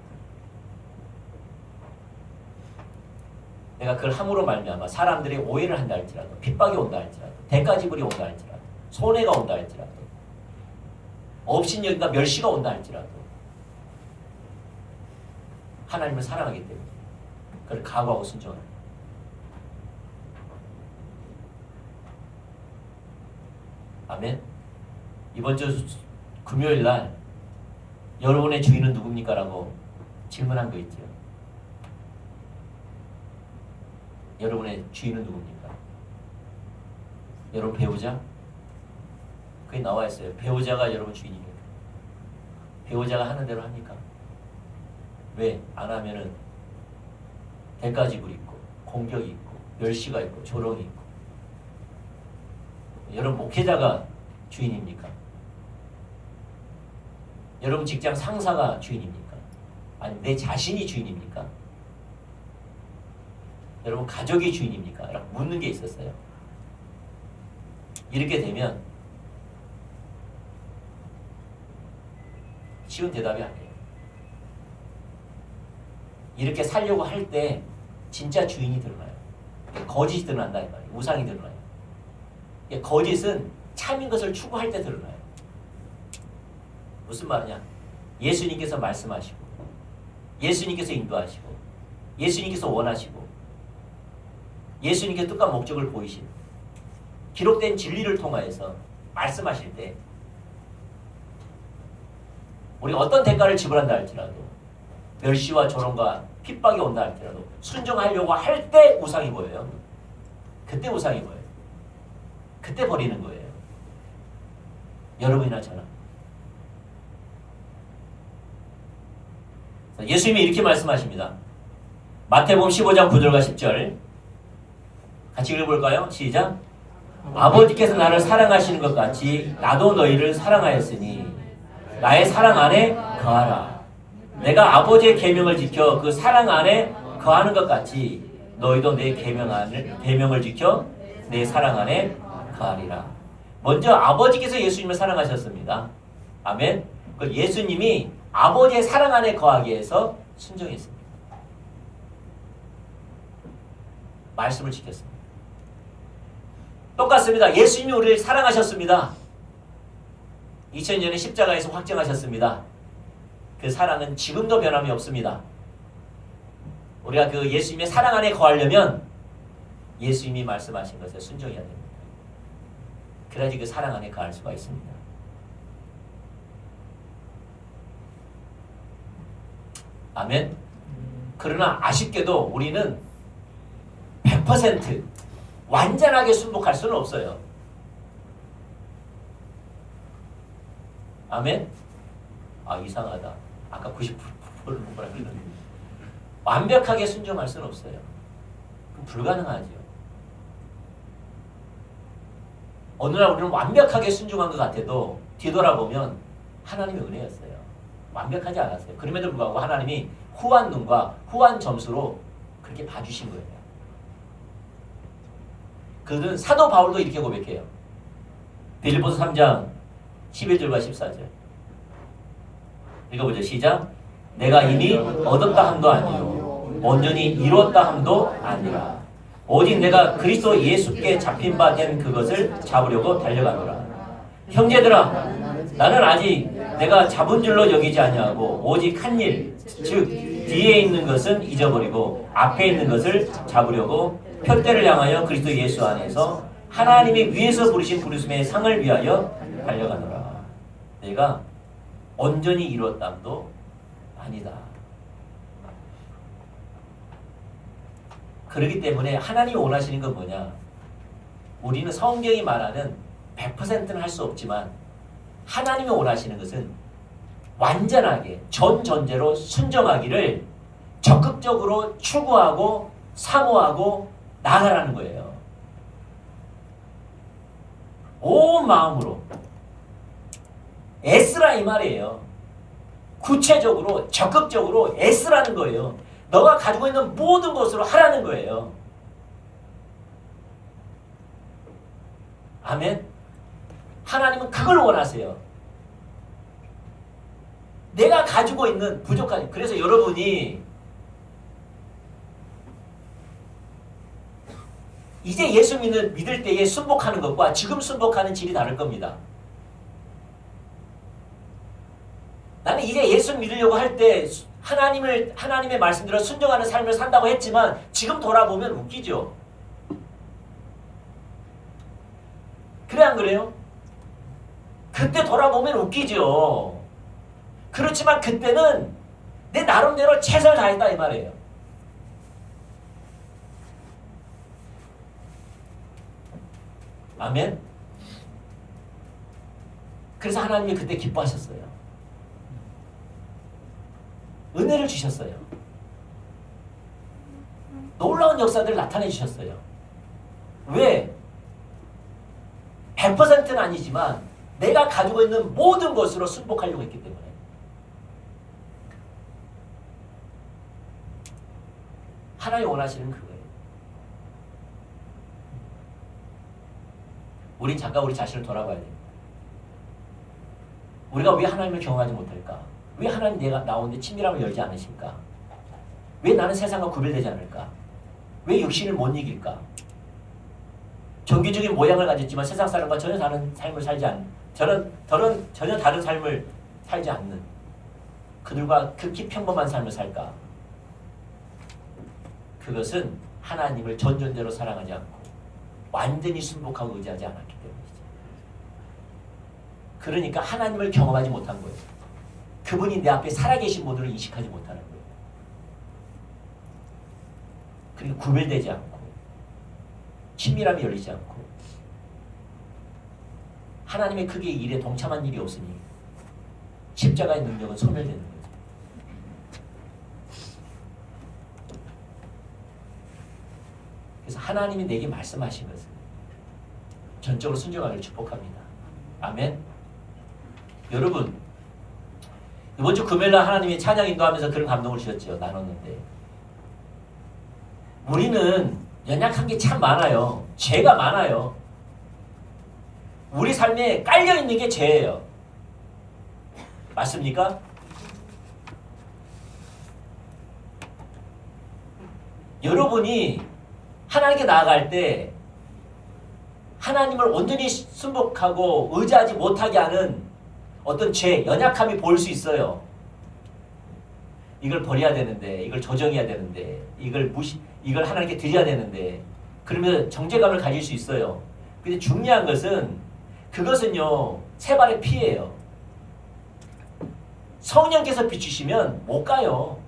Speaker 1: 내가 그걸 함으로 말미암아 사람들이 오해를 한다 할지라도, 핍박이 온다 할지라도, 대가 지불이 온다 할지라도, 손해가 온다 할지라도, 업신여김과 멸시가 온다 할지라도 하나님을 사랑하기 때문에 그걸 각오하고 순종하는 거예요. 아멘. 이번 주 금요일 날 여러분의 주인은 누굽니까? 라고 질문한 거 있죠. 여러분의 주인은 누굽니까? 여러분 배우자? 그게 나와 있어요. 배우자가 여러분 주인입니까? 배우자가 하는 대로 합니까? 왜? 안 하면은 대가지불이 있고 공격이 있고 멸시가 있고 조롱이 있고. 여러분 목회자가 주인입니까? 여러분 직장 상사가 주인입니까? 아니 내 자신이 주인입니까? 여러분 가족이 주인입니까? 라고 묻는 게 있었어요. 이렇게 되면 쉬운 대답이 아니에요. 이렇게 살려고 할 때 진짜 주인이 드러나요. 거짓이 드러난다 이 말이에요. 우상이 드러나요. 거짓은 참인 것을 추구할 때 드러나요. 무슨 말이냐? 예수님께서 말씀하시고 예수님께서 인도하시고 예수님께서 원하시고 예수님께서 뜻과 목적을 보이신 기록된 진리를 통하여서 말씀하실 때 우리가 어떤 대가를 지불한다 할지라도, 멸시와 조롱과 핍박이 온다 할지라도 순종하려고 할 때 우상이 보여요. 그때 우상이 보여요. 그때 버리는 거예요. 여러분이나 저나. 예수님이 이렇게 말씀하십니다. 마태복음 15장 9절과 10절 같이 읽어볼까요? 시작. 아버지께서 나를 사랑하시는 것 같이 나도 너희를 사랑하였으니 나의 사랑 안에 거하라. 내가 아버지의 계명을 지켜 그 사랑 안에 거하는 것 같이 너희도 내 계명을 지켜 내 사랑 안에 거하리라. 먼저 아버지께서 예수님을 사랑하셨습니다. 아멘. 그 예수님이 아버지의 사랑 안에 거하기 위해서 순종했습니다. 말씀을 지켰습니다. 똑같습니다. 예수님이 우리를 사랑하셨습니다. 2000년에 십자가에서 확정하셨습니다. 그 사랑은 지금도 변함이 없습니다. 우리가 그 예수님의 사랑 안에 거하려면 예수님이 말씀하신 것에 순종해야 됩니다. 그래야지 그 사랑 안에 거할 수가 있습니다. 아멘. 그러나 아쉽게도 우리는 100% 완전하게 순복할 수는 없어요. 아멘. 아, 이상하다. 아까 90%를 뭐라 그랬는데 완벽하게 순종할 수는 없어요. 그럼 불가능하죠. 어느 날 우리는 완벽하게 순종한 것 같아도 뒤돌아보면 하나님의 은혜였어요. 완벽하지 않았어요. 그럼에도 불구하고 하나님이 후한 눈과 후한 점수로 그렇게 봐주신 거예요. 그는 사도 바울도 이렇게 고백해요. 빌립보서 3장 11절과 14절 읽어보죠. 시작. 내가 이미 얻었다 함도 아니요 온전히 이루었다 함도 아니라 오직 내가 그리스도 예수께 잡힌 바 된 그것을 잡으려고 달려가노라. 형제들아 나는 아직 내가 잡은 줄로 여기지 아니하고 오직 한 일 즉 뒤에 있는 것은 잊어버리고 앞에 있는 것을 잡으려고 표대를 향하여 그리스도 예수 안에서 하나님이 위에서 부르신 부르심의 상을 위하여 달려가노라. 내가 온전히 이루었다도 아니다. 그렇기 때문에 하나님이 원하시는 건 뭐냐? 우리는 성경이 말하는 100%는 할 수 없지만 하나님이 원하시는 것은 완전하게 전전제로 순종하기를 적극적으로 추구하고 사모하고 나아가라는 거예요. 온 마음으로 애쓰라 이 말이에요. 구체적으로 적극적으로 애쓰라는 거예요. 너가 가지고 있는 모든 것으로 하라는 거예요. 아멘. 하나님은 그걸 원하세요. 내가 가지고 있는 부족한, 그래서 여러분이 이제 예수 믿을 때에 순복하는 것과 지금 순복하는 질이 다를 겁니다. 나는 이제 예수 믿으려고 할 때 하나님의 말씀대로 순종하는 삶을 산다고 했지만 지금 돌아보면 웃기죠. 그래 안 그래요? 그때 돌아보면 웃기죠. 그렇지만 그때는 내 나름대로 최선을 다했다 이 말이에요. 아멘. 그래서 하나님이 그때 기뻐하셨어요. 은혜를 주셨어요. 놀라운 역사들을 나타내 주셨어요. 왜? 100%는 아니지만 내가 가지고 있는 모든 것으로 순복하려고 했기 때문에. 하나님이 원하시는 그거예요. 우린 잠깐 우리 자신을 돌아봐야 됩니다. 우리가 왜 하나님을 경험하지 못할까? 왜 하나님 내가 나오는데 친밀함을 열지 않으실까? 왜 나는 세상과 구별되지 않을까? 왜 육신을 못 이길까? 종교적인 모양을 가졌지만 세상 사람과 전혀 다른 삶을 살지 않는 전혀 다른 삶을 살지 않는 그들과 극히 평범한 삶을 살까? 그것은 하나님을 전존대로 사랑하지 않고 완전히 순복하고 의지하지 않았기 때문이죠. 그러니까 하나님을 경험하지 못한 거예요. 그분이 내 앞에 살아계신 분으로 인식하지 못하는 거예요. 그리고 구별되지 않고 친밀함이 열리지 않고 하나님의 크게 일에 동참한 일이 없으니 십자가의 능력은 소멸되는 거죠. 그래서 하나님이 내게 말씀하신 것을 전적으로 순종하기를 축복합니다. 아멘. 여러분, 이번 주 금요일날 하나님이 찬양 인도하면서 그런 감동을 주셨죠. 나눴는데 우리는 연약한 게 참 많아요. 죄가 많아요. 우리 삶에 깔려있는 게 죄예요. 맞습니까? 여러분이 하나님께 나아갈 때 하나님을 온전히 순복하고 의지하지 못하게 하는 어떤 죄, 연약함이 보일 수 있어요. 이걸 버려야 되는데, 이걸 조정해야 되는데, 이걸 하나님께 드려야 되는데, 그러면 정죄감을 가질 수 있어요. 근데 중요한 것은 그것은요, 세 발의 피예요. 성령께서 비추시면 못 가요.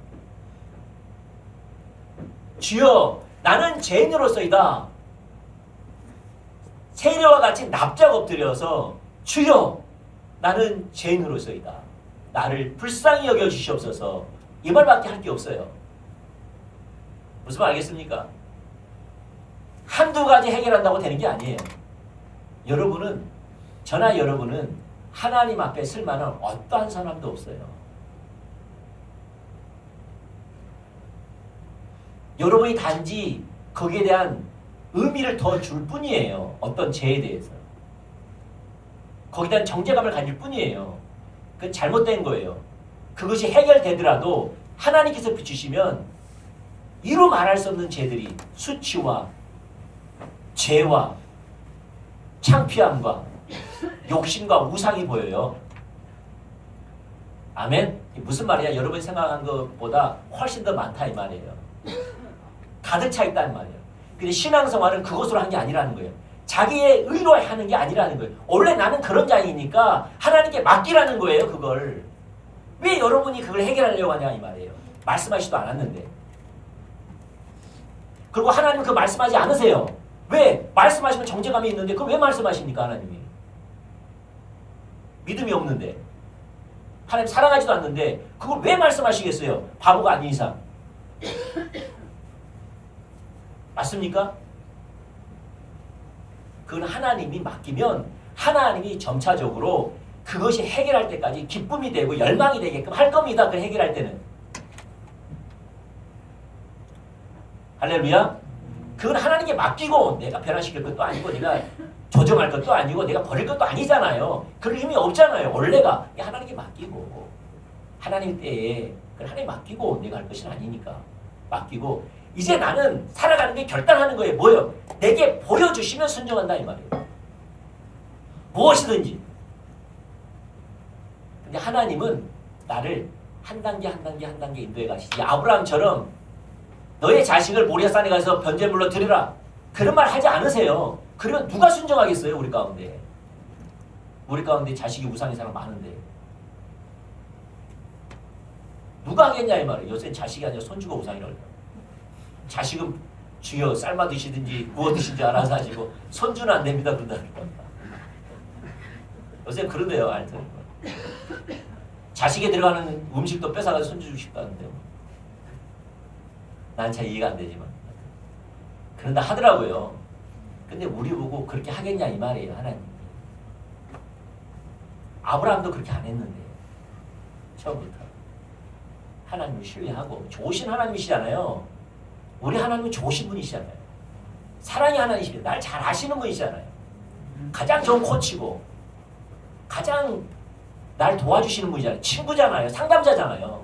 Speaker 1: 주여, 나는 죄인으로서이다. 세례와 같이 납작 엎드려서 주여, 나는 죄인으로서이다. 나를 불쌍히 여겨 주시옵소서. 이 말밖에 할 게 없어요. 무슨 말 알겠습니까? 한두 가지 해결한다고 되는 게 아니에요. 여러분은, 저나 여러분은 하나님 앞에 쓸 만한 어떠한 사람도 없어요. 여러분이 단지 거기에 대한 의미를 더 줄 뿐이에요. 어떤 죄에 대해서. 거기에 대한 정죄감을 가질 뿐이에요. 그건 잘못된 거예요. 그것이 해결되더라도 하나님께서 비추시면 이루 말할 수 없는 죄들이 수치와 죄와 창피함과 욕심과 우상이 보여요. 아멘? 무슨 말이야? 여러분이 생각한 것보다 훨씬 더 많다 이 말이에요. 가득 차 있다는 말이에요. 근데 신앙생활은 그것으로 한 게 아니라는 거예요. 자기의 의로 하는 게 아니라는 거예요. 원래 나는 그런 자이니까 하나님께 맡기라는 거예요. 그걸. 왜 여러분이 그걸 해결하려고 하냐 이 말이에요. 말씀하시지도 않았는데. 그리고 하나님은 그 말씀하지 않으세요. 왜? 말씀하시면 정죄감이 있는데 그걸 왜 말씀하십니까 하나님이? 믿음이 없는데. 하나님 사랑하지도 않는데 그걸 왜 말씀하시겠어요? 바보가 아닌 이상. 맞습니까? 그건 하나님이 맡기면 하나님이 점차적으로 그것이 해결할 때까지 기쁨이 되고 열망이 되게끔 할 겁니다. 그 해결할 때는. 할렐루야. 그건 하나님께 맡기고 내가 변화시킬 것도 아니고 내가 조정할 것도 아니고 내가 버릴 것도 아니잖아요. 그럴 의미 없잖아요. 원래가 하나님께 맡기고 하나님 때에 그걸 하나님께 맡기고 내가 할 것은 아니니까 맡기고 이제 나는 살아가는 게 결단하는 거예요. 뭐예요? 내게 보여주시면 순종한다 이 말이에요. 무엇이든지. 근데 하나님은 나를 한 단계 한 단계 한 단계 인도해 가시지. 아브라함처럼 너의 자식을 모리아산에 가서 번제물로 드리라. 그런 말 하지 않으세요. 그러면 누가 순종하겠어요? 우리 가운데. 우리 가운데 자식이 우상인 사람 많은데. 누가 하겠냐 이 말이에요. 요새 자식이 아니라 손주가 우상이라고. 자식은 주여 삶아 드시든지 구워 드시든지 알아서 하시고 손주는 안 됩니다. 그런다니까. 요새 그러네요. 알죠? 자식에 들어가는 음식도 뺏어가서 손주 주고 싶다는데요. 난 잘 이해가 안 되지만 그런다 하더라고요. 근데 우리 보고 그렇게 하겠냐 이 말이에요. 하나님. 아브라함도 그렇게 안 했는데 처음부터 하나님을 신뢰하고 좋으신 하나님이시잖아요. 우리 하나님은 좋으신 분이시잖아요. 사랑의 하나님이시잖아요. 날 잘 아시는 분이시잖아요. 가장 좋은 코치고 가장 날 도와주시는 분이잖아요. 친구잖아요. 상담자잖아요.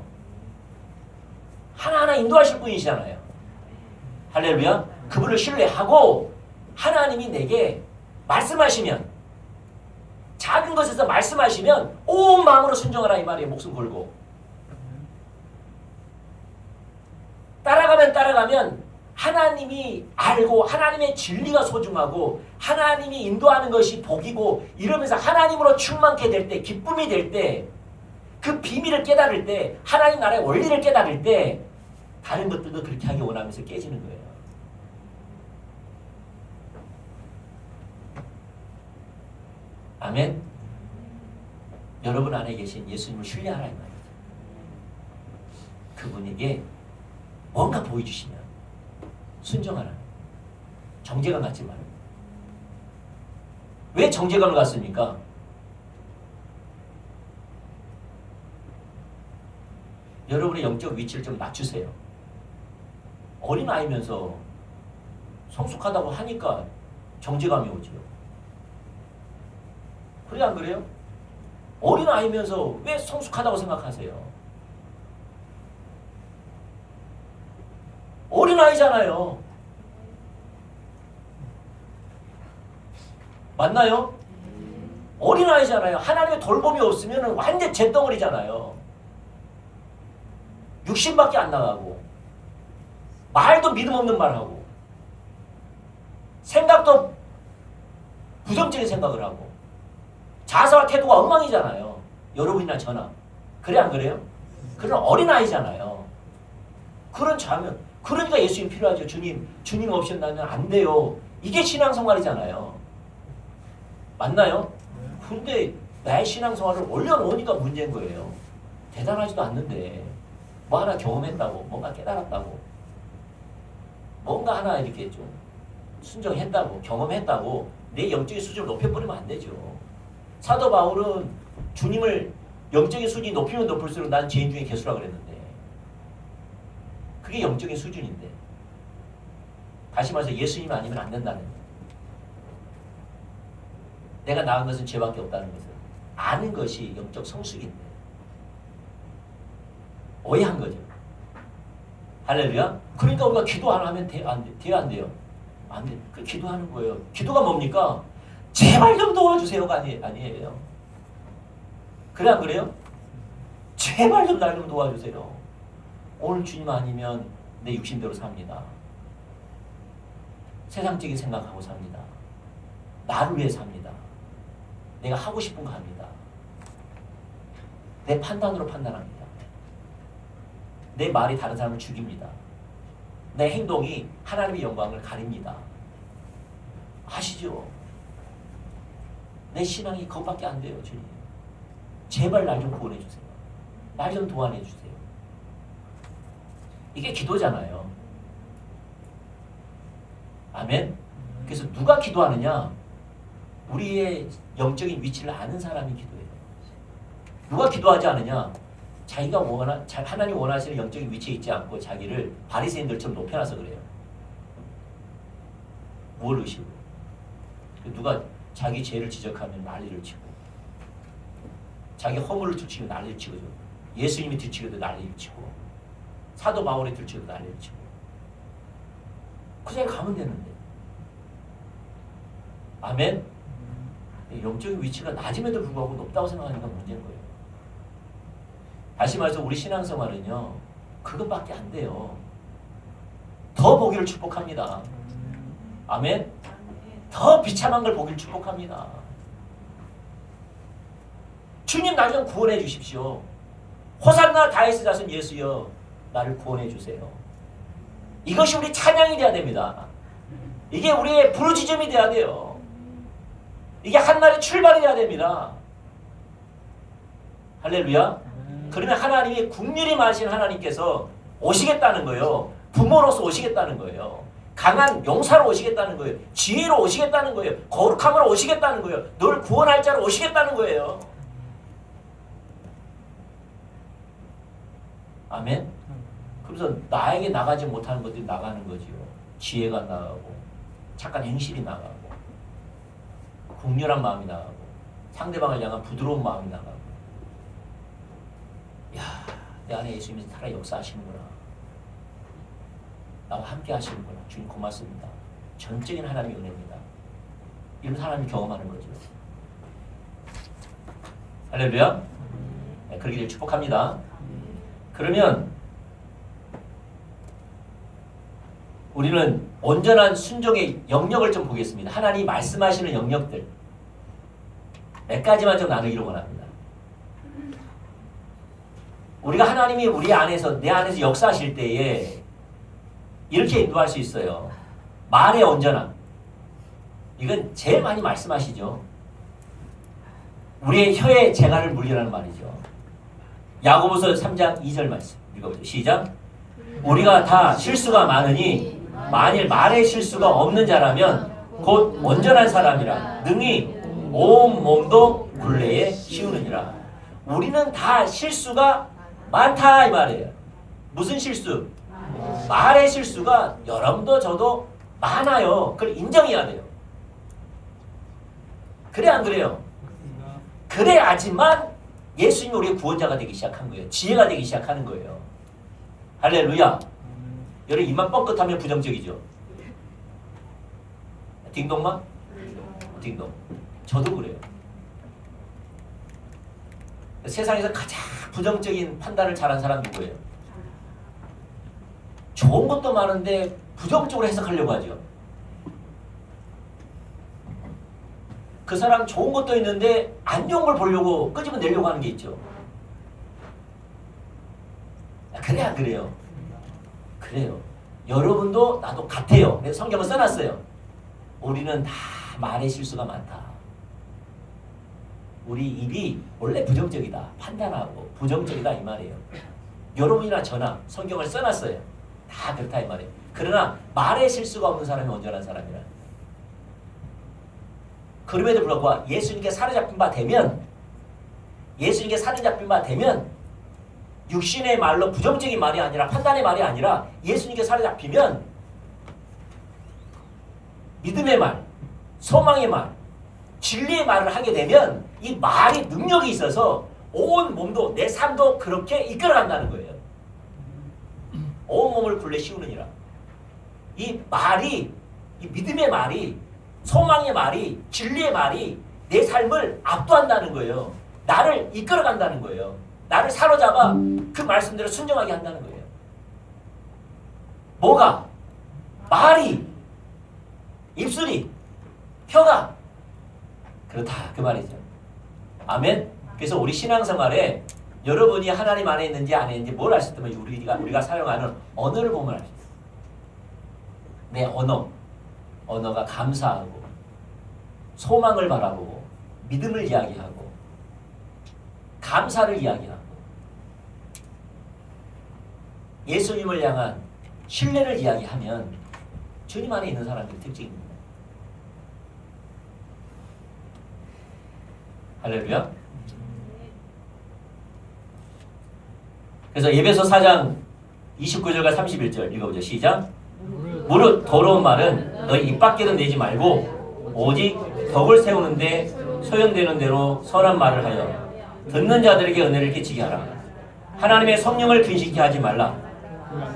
Speaker 1: 하나하나 인도하실 분이시잖아요. 할렐루야. 그분을 신뢰하고 하나님이 내게 말씀하시면 작은 것에서 말씀하시면 온 마음으로 순종하라 이 말이에요. 목숨 걸고. 따라가면 하나님이 알고 하나님의 진리가 소중하고 하나님이 인도하는 것이 복이고 이러면서 하나님으로 충만케 될 때 기쁨이 될 때 그 비밀을 깨달을 때 하나님 나라의 원리를 깨달을 때 다른 것들도 그렇게 하기 원하면서 깨지는 거예요. 아멘. 여러분 안에 계신 예수님을 신뢰하라 이 말이죠. 그분에게 뭔가 보여주시면 순종하라. 정죄감 갖지 말아요. 왜 정죄감을 갖습니까? 여러분의 영적 위치를 좀 낮추세요. 어린아이면서 성숙하다고 하니까 정죄감이 오지요. 그래 안 그래요? 어린아이면서 왜 성숙하다고 생각하세요? 어린아이잖아요. 맞나요? 어린아이잖아요. 하나님의 돌봄이 없으면 완전 잿덩어리잖아요. 육신밖에 안 나가고 말도 믿음 없는 말하고 생각도 부정적인 생각을 하고 자세와 태도가 엉망이잖아요. 여러분이나 저나. 그래 안 그래요? 그런 어린아이잖아요. 그런 자면 그러니까 예수님 필요하죠. 주님 없이는 나는 안 돼요. 이게 신앙생활이잖아요. 맞나요? 근데 나의 신앙생활을 올려놓으니까 문제인 거예요. 대단하지도 않는데 뭐 하나 경험했다고 뭔가 깨달았다고 뭔가 하나 이렇게 좀 순종했다고 경험했다고 내 영적인 수준을 높여버리면 안 되죠. 사도 바울은 주님을 영적인 수준이 높이면 높을수록 난 죄인 중에 괴수라 그랬는데 그게 영적인 수준인데 다시 말해서 예수님 아니면 안 된다는 거예요. 내가 나은 것은 죄밖에 없다는 것을 아는 것이 영적 성숙인데 오해한 거죠. 할렐루야. 그러니까 우리가 기도 안 하면 돼요? 안 돼요? 안 돼. 그 기도하는 거예요. 기도가 뭡니까? 제발 좀 도와주세요가 아니에요. 그래 안 그래요? 제발 좀 날 좀 도와주세요. 오늘 주님 아니면 내 육신대로 삽니다. 세상적인 생각하고 삽니다. 나를 위해 삽니다. 내가 하고 싶은 거 합니다. 내 판단으로 판단합니다. 내 말이 다른 사람을 죽입니다. 내 행동이 하나님의 영광을 가립니다. 아시죠? 내 신앙이 그것밖에 안 돼요. 주님. 제발 날 좀 구원해 주세요. 날 좀 도와내 주세요. 이게 기도잖아요. 아멘? 그래서 누가 기도하느냐? 우리의 영적인 위치를 아는 사람이 기도해요. 누가 기도하지 않느냐? 자기가 하나님 원하시는 영적인 위치에 있지 않고 자기를 바리새인들처럼 높여놔서 그래요. 뭘 의식으로? 누가 자기 죄를 지적하면 난리를 치고 자기 허물을 들추면 난리를 치고 예수님이 들추고도 난리를 치고 사도 바울이 들추고도 난리를 치고 그 자리에 가면 되는데 아멘? 영적인 위치가 낮음에도 불구하고 높다고 생각하니까 문제인 거예요. 다시 말해서 우리 신앙생활은요 그것밖에 안 돼요. 더 보기를 축복합니다. 아멘? 더 비참한 걸 보기를 축복합니다. 주님 날 좀 구원해 주십시오. 호산나 다윗의 자손 예수여 나를 구원해 주세요. 이것이 우리 찬양이 돼야 됩니다. 이게 우리의 부르짖음이 돼야 돼요. 이게 한날의 출발이 돼야 됩니다. 할렐루야. 그러면 하나님이 긍휼히 많으신 하나님께서 오시겠다는 거예요. 부모로서 오시겠다는 거예요. 강한 용사로 오시겠다는 거예요. 지혜로 오시겠다는 거예요. 거룩함으로 오시겠다는 거예요. 너를 구원할 자로 오시겠다는 거예요. 아멘? 그래서 나에게 나가지 못하는 것들이 나가는 거지요. 지혜가 나가고 착한 행실이 나가고 긍휼한 마음이 나가고 상대방을 향한 부드러운 마음이 나가고 야, 내 안에 예수님이 살아 역사하시는구나. 나와 함께 하시는구나. 주님 고맙습니다. 전적인 하나님의 은혜입니다. 이런 하나님을 경험하는 거죠. 할렐루야. 네, 그러기를 축복합니다. 그러면 우리는 온전한 순종의 영역을 좀 보겠습니다. 하나님이 말씀하시는 영역들 몇 가지만 좀 나누기를 원합니다. 우리가 하나님이 우리 안에서 내 안에서 역사하실 때에 이렇게 인도할 수 있어요. 말의 온전함. 이건 제일 많이 말씀하시죠. 우리의 혀의 재갈을 물리라는 말이죠. 야고보서 3장 2절 말씀 읽어보죠. 시작. 우리가 다 실수가 많으니 만일 말의 실수가 없는 자라면 곧 온전한 사람이라 능히 온 몸도 굴레에 씌우느니라. 우리는 다 실수가 많다 이 말이에요. 무슨 실수? 말의 실수가 여러분도 저도 많아요. 그걸 인정해야 돼요. 그래 안 그래요? 그래야지만 예수님이 우리의 구원자가 되기 시작한 거예요. 지혜가 되기 시작하는 거예요. 할렐루야. 여러분 입만 뻥끗하면 부정적이죠. 딩동만? 딩동. 저도 그래요. 세상에서 가장 부정적인 판단을 잘한 사람 누구예요? 좋은 것도 많은데 부정적으로 해석하려고 하죠. 그 사람 좋은 것도 있는데 안 좋은 걸 보려고 끄집어내려고 하는 게 있죠. 그래 안 그래요? 그래요. 여러분도 나도 같아요. 그래서 성경을 써놨어요. 우리는 다 말의 실수가 많다. 우리 입이 원래 부정적이다. 판단하고 부정적이다 이 말이에요. 여러분이나 저나 성경을 써놨어요. 다 그렇다 이 말이에요. 그러나 말의 실수가 없는 사람이 온전한 사람이라. 그럼에도 불구하고 예수님께 사로잡힌 바 되면 육신의 말로 부정적인 말이 아니라 판단의 말이 아니라 예수님께 사로잡히면 믿음의 말, 소망의 말, 진리의 말을 하게 되면 이 말이 능력이 있어서 온 몸도 내 삶도 그렇게 이끌어간다는 거예요. 온 몸을 굴레 씌우느니라. 이 말이, 이 믿음의 말이, 소망의 말이, 진리의 말이 내 삶을 압도한다는 거예요. 나를 이끌어간다는 거예요. 나를 사로잡아 그 말씀대로 순종하게 한다는 거예요. 뭐가? 말이, 입술이, 혀가 그렇다 그 말이죠. 아멘. 그래서 우리 신앙생활에 여러분이 하나님 안에 있는지 안 있는지 뭘 알 수 있다면 우리가 사용하는 언어를 보면 알 수 있어요. 내 언어가 감사하고 소망을 바라보고 믿음을 이야기하고 감사를 이야기하고 예수님을 향한 신뢰를 이야기하면 주님 안에 있는 사람들의 특징입니다. 할렐루야. 그래서 에베소 4장 29절과 31절 읽어보죠. 시작. 무릇 더러운 말은 너희 입 밖에도 내지 말고 오직 덕을 세우는데 소용되는 대로 선한 말을 하여 듣는 자들에게 은혜를 끼치게 하라. 하나님의 성령을 근심케 하지 말라.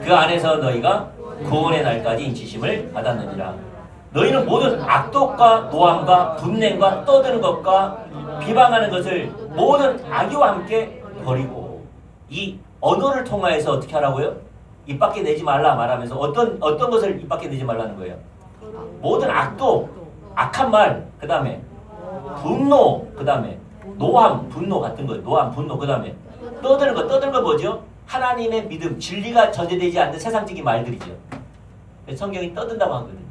Speaker 1: 그 안에서 너희가 구원의 날까지 인치심을 받았느니라. 너희는 모든 악독과 노함과 분냄과 떠드는 것과 비방하는 것을 모든 악의와 함께 버리고 이 언어를 통하여서 어떻게 하라고요? 입 밖에 내지 말라 말하면서 어떤 것을 입 밖에 내지 말라는 거예요? 모든 악독, 악한 말, 그 다음에 분노, 그 다음에 노함, 분노 같은 거, 노함, 분노, 그 다음에 떠드는 거 뭐죠? 하나님의 믿음, 진리가 전제되지 않는 세상적인 말들이죠. 성경이 떠든다고 하거든요.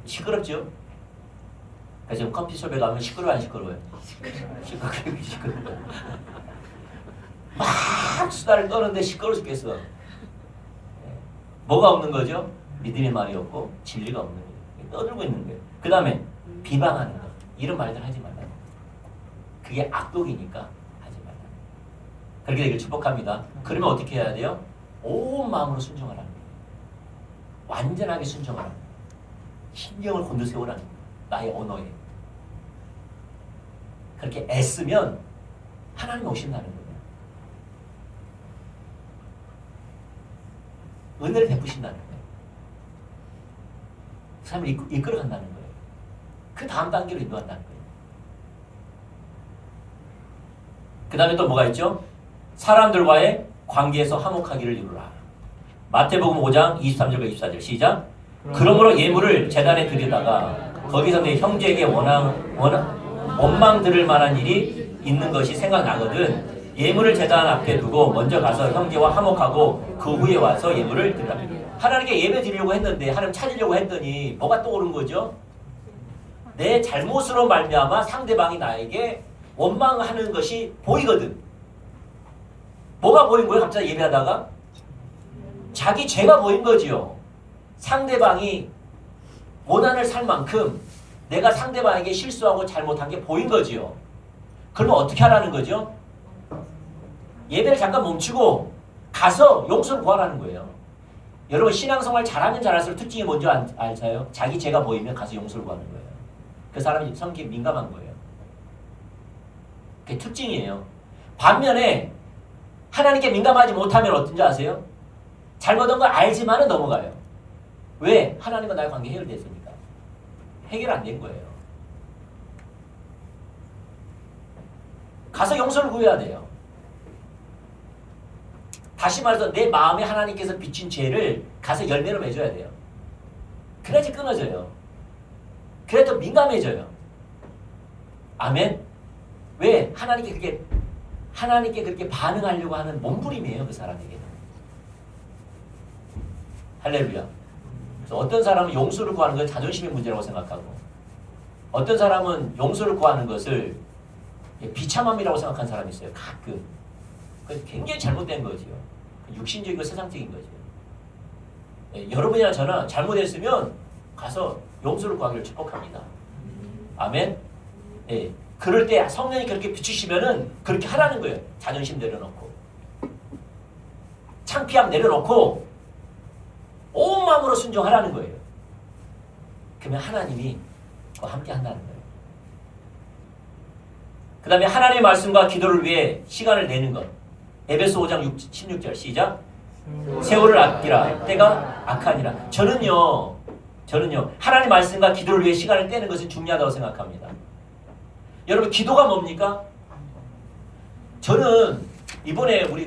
Speaker 1: 시끄럽죠? 지금 커피숍에 가면 시끄러워 안 시끄러워요? 시끄러워요. 막 수다를 떠는데 시끄러워 죽겠어. 뭐가 없는 거죠? 믿음의 말이 없고 진리가 없는 거예요. 떠들고 있는 거예요. 그 다음에 비방하는 거. 이런 말들 하지 말라. 그게 악독이니까 하지 말라. 그렇게 되길 축복합니다. 그러면 어떻게 해야 돼요? 온 마음으로 순종하라는 거예요. 완전하게 순종하라는 거예요. 신경을 곤두세우라는 거예요. 나의 언어에. 그렇게 애쓰면 하나님이 오신다는 거예요. 은혜를 베푸신다는 거예요. 그 사람을 이끌어간다는 거예요. 그 다음 단계로 인도한다는 거예요. 그 다음에 또 뭐가 있죠? 사람들과의 관계에서 화목하기를 이루라. 마태복음 5장 23절과 24절 시작. 그러므로 예물을 제단에 드리다가 거기서 내 형제에게 원망 들을 만한 일이 있는 것이 생각나거든 예물을 제단 앞에 두고 먼저 가서 형제와 화목하고 그 후에 와서 예물을 드리라. 하나님께 예배 드리려고 했는데 하나님 찾으려고 했더니 뭐가 떠오른 거죠? 내 잘못으로 말미암아 상대방이 나에게 원망하는 것이 보이거든. 뭐가 보인 거예요? 갑자기 예배하다가? 자기 죄가 보인 거지요. 상대방이 고난을 살 만큼 내가 상대방에게 실수하고 잘못한 게 보인 거지요. 그러면 어떻게 하라는 거죠? 예배를 잠깐 멈추고 가서 용서를 구하라는 거예요. 여러분 신앙생활 잘하면 잘할수록 특징이 뭔지 알아요? 자기 죄가 보이면 가서 용서를 구하는 거예요. 그 사람이 성격이 민감한 거예요. 그게 특징이에요. 반면에 하나님께 민감하지 못하면 어떤지 아세요? 잘못한 걸 알지만은 넘어가요. 왜? 하나님과 나의 관계 해결됐으니까. 해결 안 된 거예요. 가서 용서를 구해야 돼요. 다시 말해서 내 마음에 하나님께서 비친 죄를 가서 열매로 맺어야 돼요. 그래야지 끊어져요. 그래야 더 민감해져요. 아멘? 왜? 하나님께 그렇게 반응하려고 하는 몸부림이에요. 그 사람에게는. 할렐루야. 그래서 어떤 사람은 용서를 구하는 건 자존심의 문제라고 생각하고 어떤 사람은 용서를 구하는 것을 비참함이라고 생각하는 사람이 있어요. 가끔. 그건 굉장히 잘못된 거지요. 육신적이고 세상적인 거죠. 여러분이나 저나 잘못했으면 가서 용서를 구하기를 축복합니다. 아멘. 예. 그럴 때 성령이 그렇게 비추시면은 그렇게 하라는 거예요. 자존심 내려놓고 창피함 내려놓고 온 마음으로 순종하라는 거예요. 그러면 하나님이 함께 한다는 거예요. 그 다음에 하나님의 말씀과 기도를 위해 시간을 내는 것. 에베소 5장 16절 시작. 세월을 아끼라 때가 악하니라. 저는요 하나님 말씀과 기도를 위해 시간을 떼는 것은 중요하다고 생각합니다. 여러분 기도가 뭡니까? 저는 이번에 이번이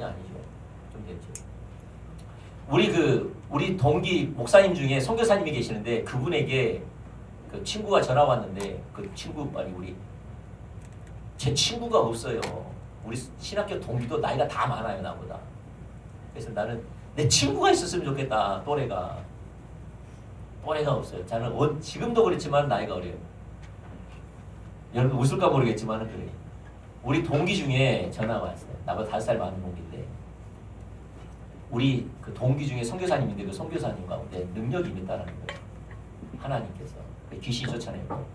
Speaker 1: 아니죠. 좀 됐죠. 우리 동기 목사님 중에 선교사님이 계시는데 그분에게 그 친구가 전화 왔는데 그 친구 제 친구가 없어요. 우리 신학교 동기도 나이가 다 많아요 나보다. 그래서 나는 내 친구가 있었으면 좋겠다. 또래가 없어요. 저는 지금도 그렇지만 나이가 어려요. 여러분 웃을까 모르겠지만 그래요. 우리 동기 중에 전화가 왔어요. 나보다 5살 많은 동기인데 우리 그 동기 중에 선교사님인데 그 선교사님 가운데 능력이 있다는 거예요. 하나님께서 귀신이 쫓아내고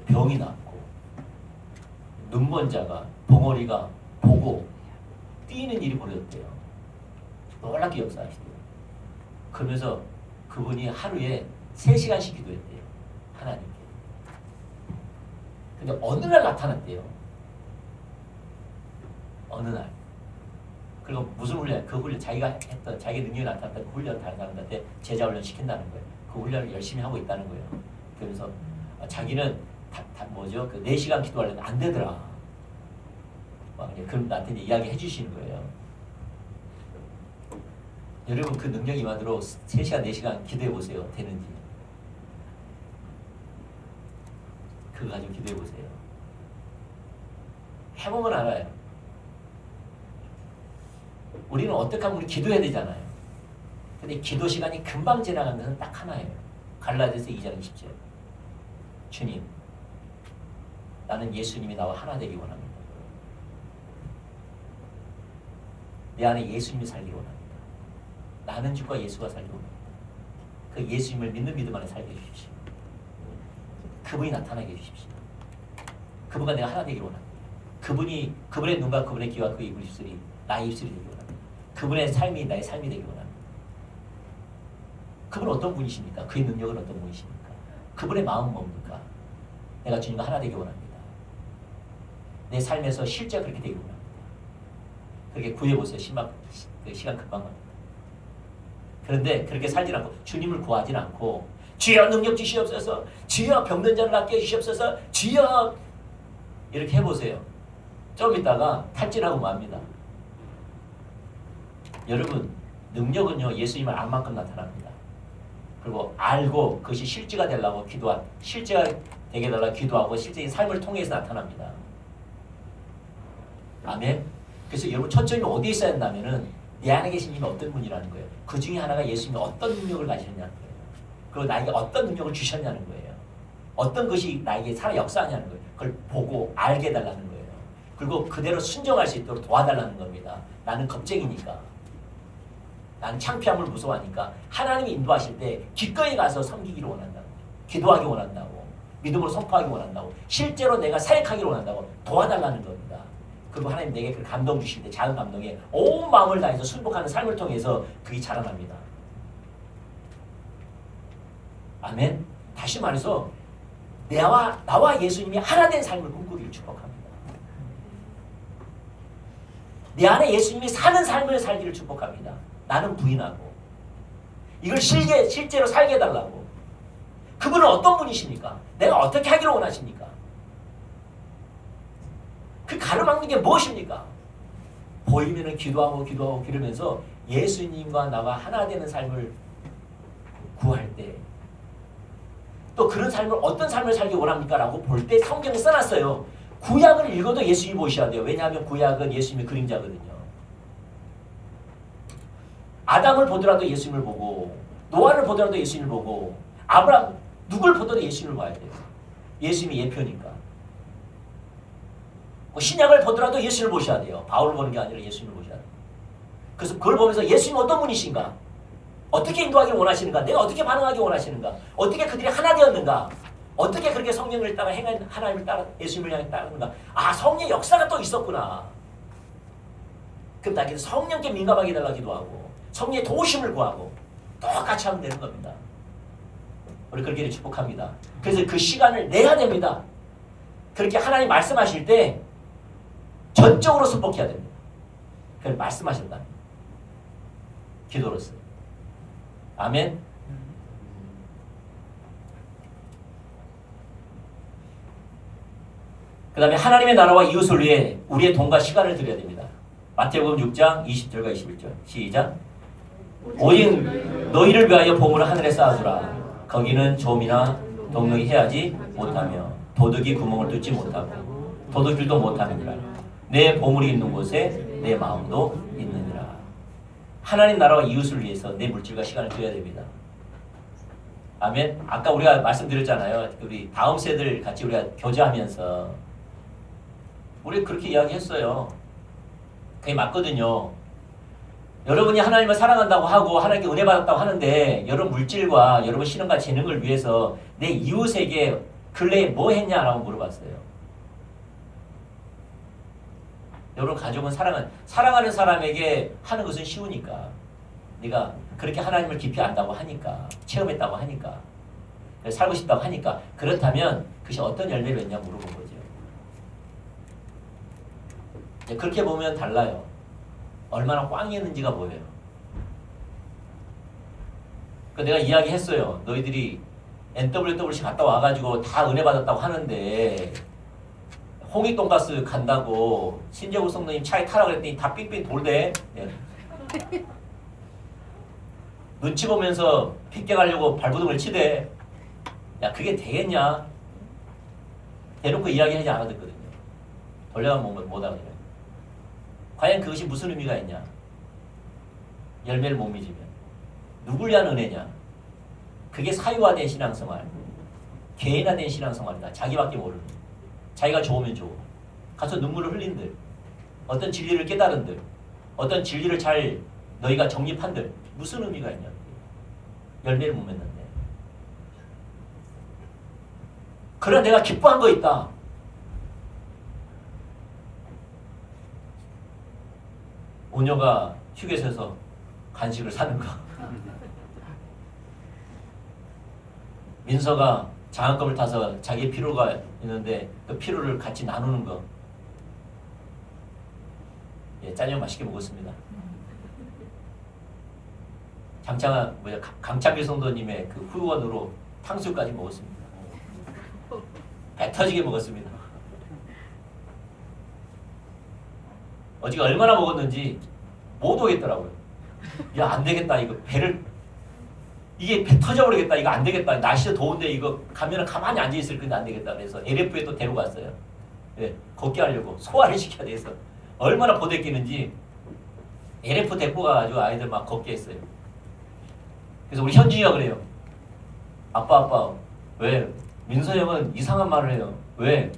Speaker 1: 병이 났고 눈먼 자가 벙어리가 보고 뛰는 일이 벌어졌대요. 놀랍게 역사하시대요. 그러면서 그분이 하루에 3시간씩 기도했대요. 하나님께. 근데 어느 날 나타났대요. 어느 날. 그리고 무슨 훈련? 그 훈련 자기가 했던 자기 능력이 나타났던 그 훈련을 다른 사람들한테 제자 훈련 시킨다는 거예요. 그 훈련을 열심히 하고 있다는 거예요. 그러면서 자기는 그 4시간 기도하려면 안 되더라. 그럼 나한테 이야기 해주시는 거예요. 여러분 그 능력이 만으로 3시간 4시간 기도해 보세요. 되는지. 그거 가지고 기도해 보세요. 해보면 알아요. 우리는 어떻게 하면 우리 기도해야 되잖아요. 근데 기도 시간이 금방 지나가는 것은 딱 하나예요. 갈라디아서 2장 20절. 주님, 나는 예수님이 나와 하나 되기 원합니다. 내 안에 예수님이 살기를 원합니다. 나는 주과 예수가 살기를 원합니다. 그 예수님을 믿는 믿음 안에 살게 해주십시오. 그분이 나타나게 해주십시오. 그분과 내가 하나 되기를 원합니다. 그분의 눈과 그분의 귀와 그의 입술이 나의 입술이 되기를 원합니다. 그분의 삶이 나의 삶이 되기를 원합니다. 그분은 어떤 분이십니까? 그의 능력은 어떤 분이십니까? 그분의 마음은 뭡니까? 내가 주님과 하나 되기 원합니다. 내 삶에서 실제 그렇게 되기 원합니다. 그렇게 구해보세요. 시간 금방 갑니다. 그런데 그렇게 살지 않고 주님을 구하지 않고 주여 능력 주시옵소서, 주여 병든 자를 낫게 해주시옵소서, 주여 이렇게 해보세요. 좀 있다가 탈진하고 맙니다. 여러분 능력은요 예수님을 알 만큼 나타납니다. 그리고 알고 그것이 실제가 되려고 실제가 되게 해달라고 기도하고 실제인 삶을 통해서 나타납니다. 아멘. 그래서 여러분 초점이 어디에 있어야 한다면은 내 안에 계신 님이 어떤 분이라는 거예요. 그 중에 하나가 예수님이 어떤 능력을 가지셨냐는 거예요. 그리고 나에게 어떤 능력을 주셨냐는 거예요. 어떤 것이 나에게 살아 역사하냐는 거예요. 그걸 보고 알게 해달라는 거예요. 그리고 그대로 순종할 수 있도록 도와달라는 겁니다. 나는 겁쟁이니까. 나는 창피함을 무서워하니까 하나님이 인도하실 때 기꺼이 가서 섬기기를 원한다고. 기도하기 원한다고. 믿음으로 선포하기 원한다고. 실제로 내가 사역하기를 원한다고. 도와달라는 겁니다. 그리고 하나님 내게 그 감동 주실 때 작은 감동에 온 마음을 다해서 순복하는 삶을 통해서 그게 자라납니다. 아멘. 다시 말해서 나와 예수님이 하나 된 삶을 꿈꾸기를 축복합니다. 내 안에 예수님이 사는 삶을 살기를 축복합니다. 나는 부인하고 이걸 실제로 살게 해달라고. 그분은 어떤 분이십니까? 내가 어떻게 하기를 원하십니까? 그 가로막는 게 무엇입니까? 보이면은 기도하고 기도하면서 예수님과 나와 하나 되는 삶을 구할 때 또 그런 삶을 어떤 삶을 살기 원합니까? 라고 볼 때 성경에 써놨어요. 구약을 읽어도 예수님이 보셔야 돼요. 왜냐하면 구약은 예수님의 그림자거든요. 아담을 보더라도 예수님을 보고 노아를 보더라도 예수님을 보고 아브라함 누굴 보더라도 예수님을 봐야 돼요. 예수님이 예표니까. 신약을 보더라도 예수님을 보셔야 돼요. 바울을 보는 게 아니라 예수님을 보셔야 돼요. 그래서 그걸 보면서 예수님 어떤 분이신가? 어떻게 인도하기를 원하시는가? 내가 어떻게 반응하기 원하시는가? 어떻게 그들이 하나 되었는가? 어떻게 그렇게 성령을 따라 행한 하나님을 따라 예수님을 향해 따르는가? 아, 성령의 역사가 또 있었구나. 그럼 나 성령께 민감하게 해달라 기도하고 성령의 도우심을 구하고 똑같이 하면 되는 겁니다. 우리 그렇게 축복합니다. 그래서 그 시간을 내야 됩니다. 그렇게 하나님 말씀하실 때 전적으로 순복해야 됩니다. 그걸 말씀하셨다. 기도로서. 아멘. 그 다음에 하나님의 나라와 이웃을 위해 우리의 돈과 시간을 드려야 됩니다. 마태복음 6장 20절과 21절 시작. 오직 너희를 위하여 보물을 하늘에 쌓아두라. 거기는 좀이나 동력이 해하지 못하며 도둑이 구멍을 뚫지 못하고 도둑질도 못함이니라. 내 보물이 있는 곳에 내 마음도 있느니라. 하나님 나라와 이웃을 위해서 내 물질과 시간을 드려야 됩니다. 아멘. 아까 우리가 말씀드렸잖아요. 우리 다음 세대를 같이 우리가 교제하면서 우리 그렇게 이야기했어요. 그게 맞거든요. 여러분이 하나님을 사랑한다고 하고 하나님께 은혜 받았다고 하는데 여러분 물질과 여러분 신앙과 재능을 위해서 내 이웃에게 근래에 뭐 했냐라고 물어봤어요. 여러분 가족은 사랑하는 사람에게 하는 것은 쉬우니까 네가 그렇게 하나님을 깊이 안다고 하니까 체험했다고 하니까 살고 싶다고 하니까 그렇다면 그것이 어떤 열매를 맺냐 물어본 거죠. 그렇게 보면 달라요. 얼마나 꽝이었는지가 보여요. 내가 이야기했어요. 너희들이 NWC 갔다 와가지고 다 은혜 받았다고 하는데 홍익돈가스 간다고 신재국 성도님 차에 타라 그랬더니 다 삥삥 돌대. 네. 눈치 보면서 빗게 가려고 발부둥을 치대. 야 그게 되겠냐? 대놓고 이야기하지 않아듣거든요. 돌려가면 못 알아들어요. 과연 그것이 무슨 의미가 있냐? 열매를 못 맺으면 누굴 위한 은혜냐? 그게 사유화된 신앙생활, 개인화된 신앙생활이다. 자기밖에 모르는. 자기가 좋으면 좋고 가서 눈물을 흘린들, 어떤 진리를 깨달은들, 어떤 진리를 잘 너희가 정립한들 무슨 의미가 있냐? 열매를 못 맺는데. 그러나 내가 기뻐한 거 있다. 오녀가 휴게소에서 간식을 사는 거. 민서가 장학금을 타서 자기 피로가 있는데 그 피로를 같이 나누는 거. 예, 짜장 맛있게 먹었습니다. 강창길 성도님의 그 후원으로 탕수육까지 먹었습니다. 배 터지게 먹었습니다. 어제 얼마나 먹었는지 못 오겠더라고요. 야, 안 되겠다. 이거 이게 배 터져버리겠다. 이거 안 되겠다. 날씨도 더운데 이거 가면은 가만히 앉아있을 건데 안 되겠다. 그래서 LF에 또 데려갔어요. 예, 걷게 하려고. 소화를 시켜야 돼서. 얼마나 보대끼는지 LF 데리고 가가지고 아이들 막 걷게 했어요. 그래서 우리 현준이가 그래요. 아빠, 왜? 민서 형은 이상한 말을 해요. 왜?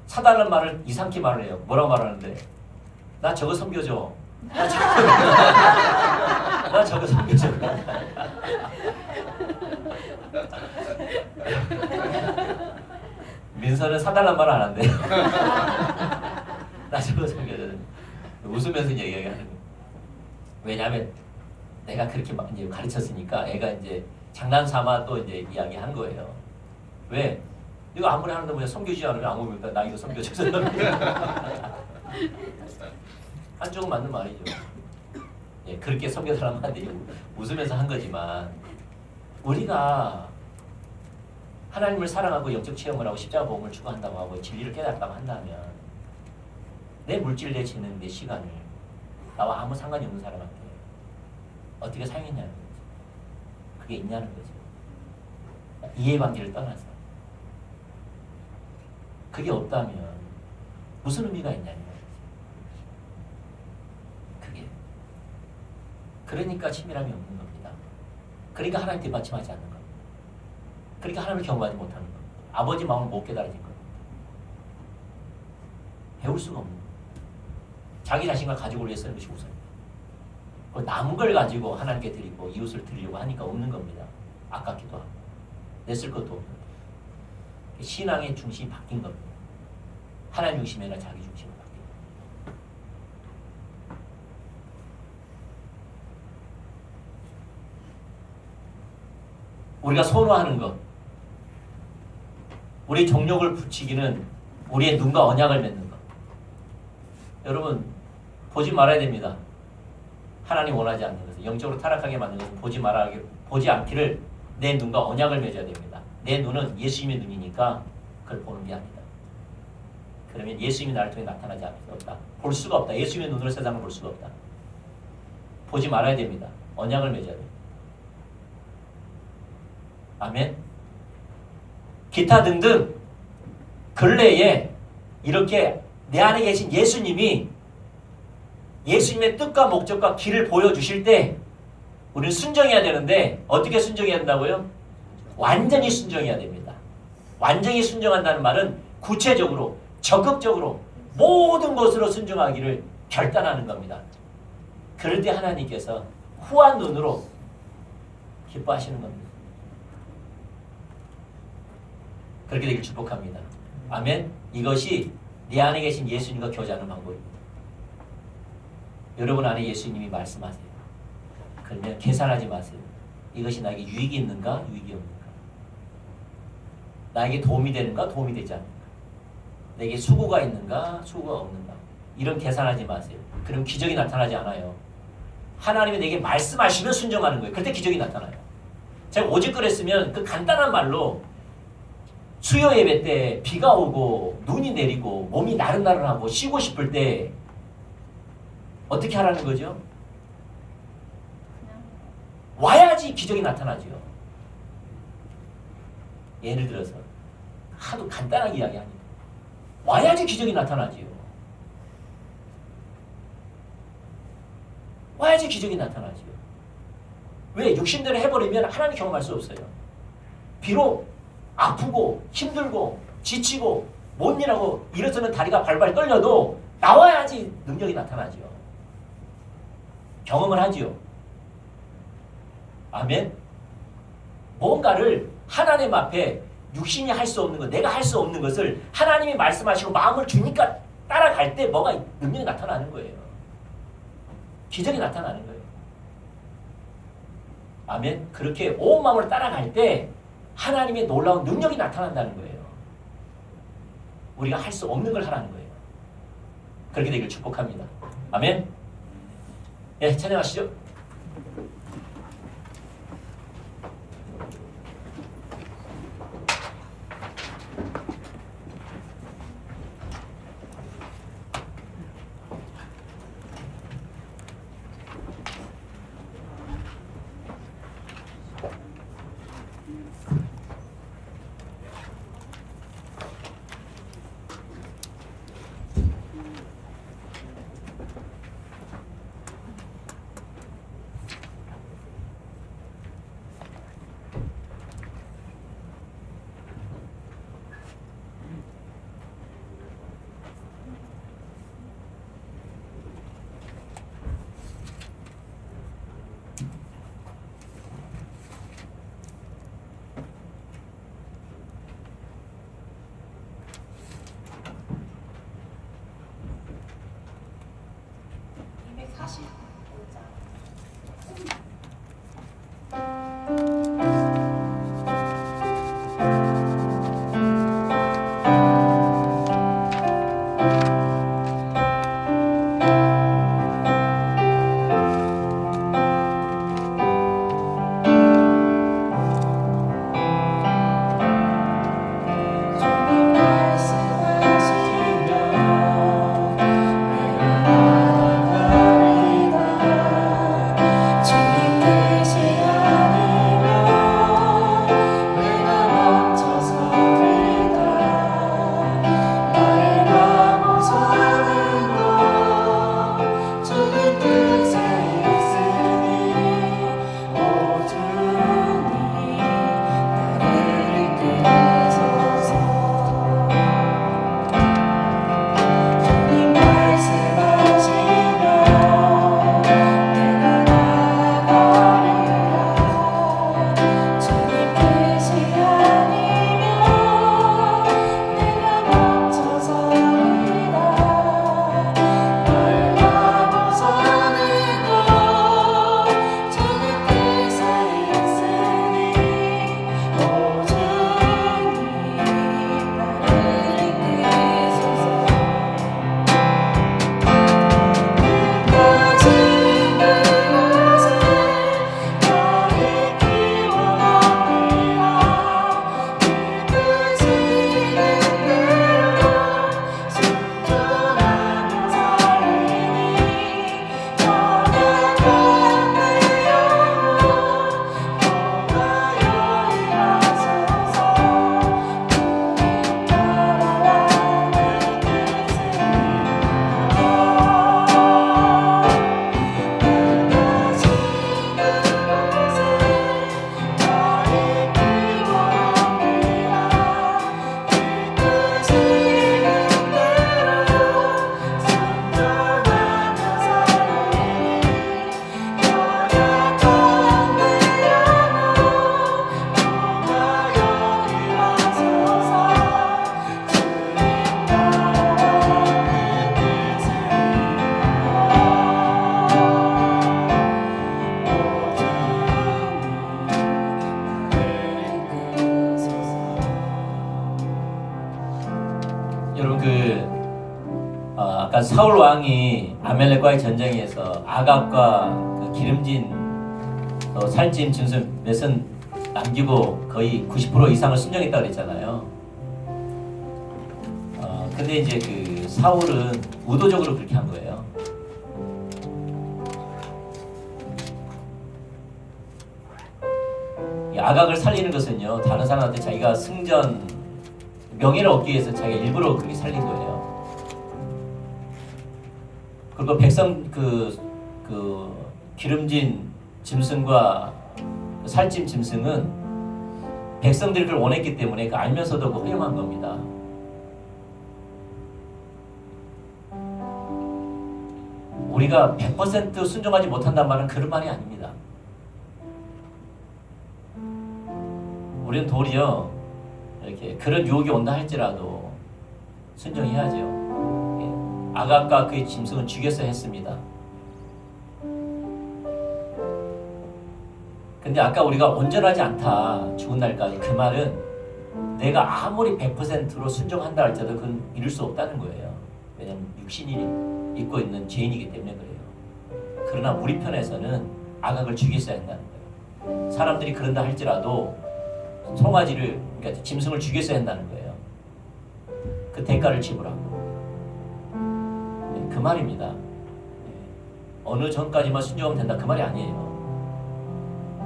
Speaker 1: 사달라는 말을 이상하게 말을 해요. 뭐라고 말하는데? 나 저거 섬겨줘. 나 저거 나 저거 선교적. 민서는 사달란 말 안 한대. 나 저거 선교적. 웃으면서 얘기하는 거. 왜냐하면 내가 그렇게 막 이제 가르쳤으니까 애가 이제 장난삼아 또 이제 이야기한 거예요. 왜? 이거 아무리 하는데 뭐야 섬기지 않으면 아무 의미가 나 이거 섬겨줘서 한쪽은 맞는 말이죠. 예, 그렇게 섬겨달라는데 웃으면서 한 거지만 우리가 하나님을 사랑하고 영적 체험을 하고 십자가 복음을 추구한다고 하고 진리를 깨닫다고 한다면 내 물질 내 재능 내 시간을 나와 아무 상관이 없는 사람한테 어떻게 사용했냐는 거지. 그게 있냐는 거지. 이해관계를 떠나서 그게 없다면 무슨 의미가 있냐는 거지. 그게 그러니까 친밀함이 없는 겁니다. 그러니까 하나님 뒷받침하지 않는 겁니다. 그러니까 하나님을 경험하지 못하는 겁니다. 아버지 마음을 못 깨달아진 겁니다. 배울 수가 없는 겁니다. 자기 자신을 가지고 위해 쓰는 것이 우선입니다. 그 남은 걸 가지고 하나님께 드리고 이웃을 드리려고 하니까 없는 겁니다. 아깝기도 하고 냈을 것도 없는데 신앙의 중심이 바뀐 겁니다. 하나님 중심이 아니라 자기 중심으로 바뀐 겁니다. 우리가 선호하는 것, 우리 정욕을 붙이기는 우리의 눈과 언약을 맺는 것. 여러분 보지 말아야 됩니다. 하나님 원하지 않는 것을 영적으로 타락하게 만드는 것은 보지 않기를 내 눈과 언약을 맺어야 됩니다. 내 눈은 예수님의 눈이니까 그걸 보는 게 아니다. 그러면 예수님이 나를 통해 나타나지 않을 수 없다. 볼 수가 없다. 예수님의 눈으로 세상을 볼 수가 없다. 보지 말아야 됩니다. 언약을 맺어야 됩니다. 아멘. 기타 등등 근래에 이렇게 내 안에 계신 예수님이 예수님의 뜻과 목적과 길을 보여주실 때 우리는 순종해야 되는데 어떻게 순종해야 된다고요? 완전히 순종해야 됩니다. 완전히 순종한다는 말은 구체적으로 적극적으로 모든 것으로 순종하기를 결단하는 겁니다. 그럴 때 하나님께서 후한 눈으로 기뻐하시는 겁니다. 그렇게 되길 축복합니다. 아멘. 이것이 내 안에 계신 예수님과 교제하는 방법입니다. 여러분 안에 예수님이 말씀하세요. 그러면 계산하지 마세요. 이것이 나에게 유익이 있는가 유익이 없는가, 나에게 도움이 되는가 도움이 되지 않는가, 내게 수고가 있는가 수고가 없는가, 이런 계산하지 마세요. 그럼 기적이 나타나지 않아요. 하나님이 내게 말씀하시면 순종하는 거예요. 그때 기적이 나타나요. 제가 오직 그랬으면 그 간단한 말로 수요 예배 때 비가 오고 눈이 내리고 몸이 나른나른하고 쉬고 싶을 때 어떻게 하라는 거죠? 와야지 기적이 나타나죠. 예를 들어서 하도 간단하게 이야기합니다. 와야지 기적이 나타나지요. 와야지 기적이 나타나지요. 왜? 육신대로 해버리면 하나님 경험할 수 없어요. 비록 아프고 힘들고 지치고 못 일하고 일어서는 다리가 발발 떨려도 나와야지 능력이 나타나죠. 경험을 하지요. 아멘. 뭔가를 하나님 앞에 육신이 할 수 없는 것, 내가 할 수 없는 것을 하나님이 말씀하시고 마음을 주니까 따라갈 때 뭐가 능력이 나타나는 거예요. 기적이 나타나는 거예요. 아멘. 그렇게 온 마음으로 따라갈 때 하나님의 놀라운 능력이 나타난다는 거예요. 우리가 할 수 없는 걸 하라는 거예요. 그렇게 되길 축복합니다. 아멘. 예, 찬양하시죠. 아까 사울 왕이 아멜렉과의 전쟁에서 아갑과 그 기름진 또 살찐 짐승 몇은 남기고 거의 90% 이상을 순종했다고 그랬잖아요. 근데 이제 그 사울은 의도적으로 그렇게 한 거예요. 이 아각을 살리는 것은요, 다른 사람한테 자기가 승전 명예를 얻기 위해서 자기가 일부러 그렇게 살린 거예요. 그리고 백성 그 기름진 짐승과 살찜 짐승은 백성들이 그걸 원했기 때문에 그 알면서도 허용한 겁니다. 우리가 100% 순종하지 못한다는 말은 그런 말이 아닙니다. 우리는 도리어 이렇게 그런 유혹이 온다 할지라도 순종해야죠. 아각과 그의 짐승은 죽였어야 했습니다. 근데 아까 우리가 온전하지 않다 죽은 날까지, 그 말은 내가 아무리 100%로 순종한다 할지라도 그건 이룰 수 없다는 거예요. 왜냐하면 육신이 입고 있는 죄인이기 때문에 그래요. 그러나 우리 편에서는 아각을 죽였어야 한다는 거예요. 사람들이 그런다 할지라도 송아지를, 그러니까 짐승을 죽였어야 한다는 거예요. 그 대가를 지불하고. 네, 그 말입니다. 네. 어느 전까지만 순종하면 된다, 그 말이 아니에요.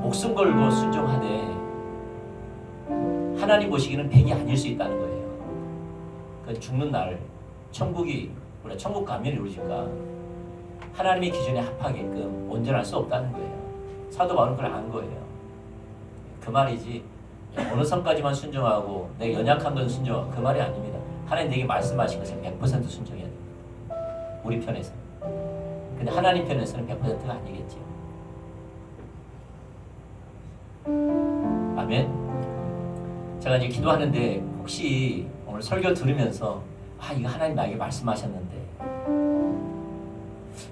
Speaker 1: 목숨 걸고 순종하되 하나님 보시기는 백이 아닐 수 있다는 거예요. 그 죽는 날 천국이, 우리가 천국 가면 이루어질까, 하나님의 기준에 합하게끔 온전할 수 없다는 거예요. 사도 바울은 그걸 안 거예요. 그 말이지 어느 선까지만 순종하고 내가 연약한 건 순종하고, 그 말이 아닙니다. 하나님 내게 말씀하신 것을 100% 순종해야 됩니다. 우리 편에서. 근데 하나님 편에서는 100%가 아니겠지요. 아멘. 제가 이제 기도하는데 혹시 오늘 설교 들으면서 이거 하나님 나에게 말씀하셨는데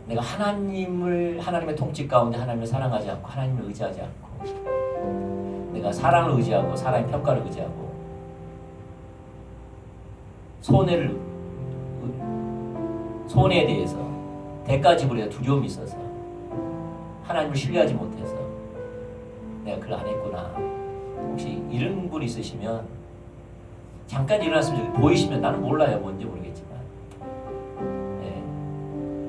Speaker 1: 내가 하나님의 통치 가운데 하나님을 사랑하지 않고 하나님을 의지하지 않고 내가 사람을 의지하고 사람의 평가를 의지하고 손해에 대해서 대가 지불에 두려움이 있어서 하나님을 신뢰하지 못해서 내가 그걸 안 했구나. 혹시 이런 분 있으시면 잠깐 일어났으면 좋겠어요. 보이시면, 나는 몰라요, 뭔지 모르겠지만, 네.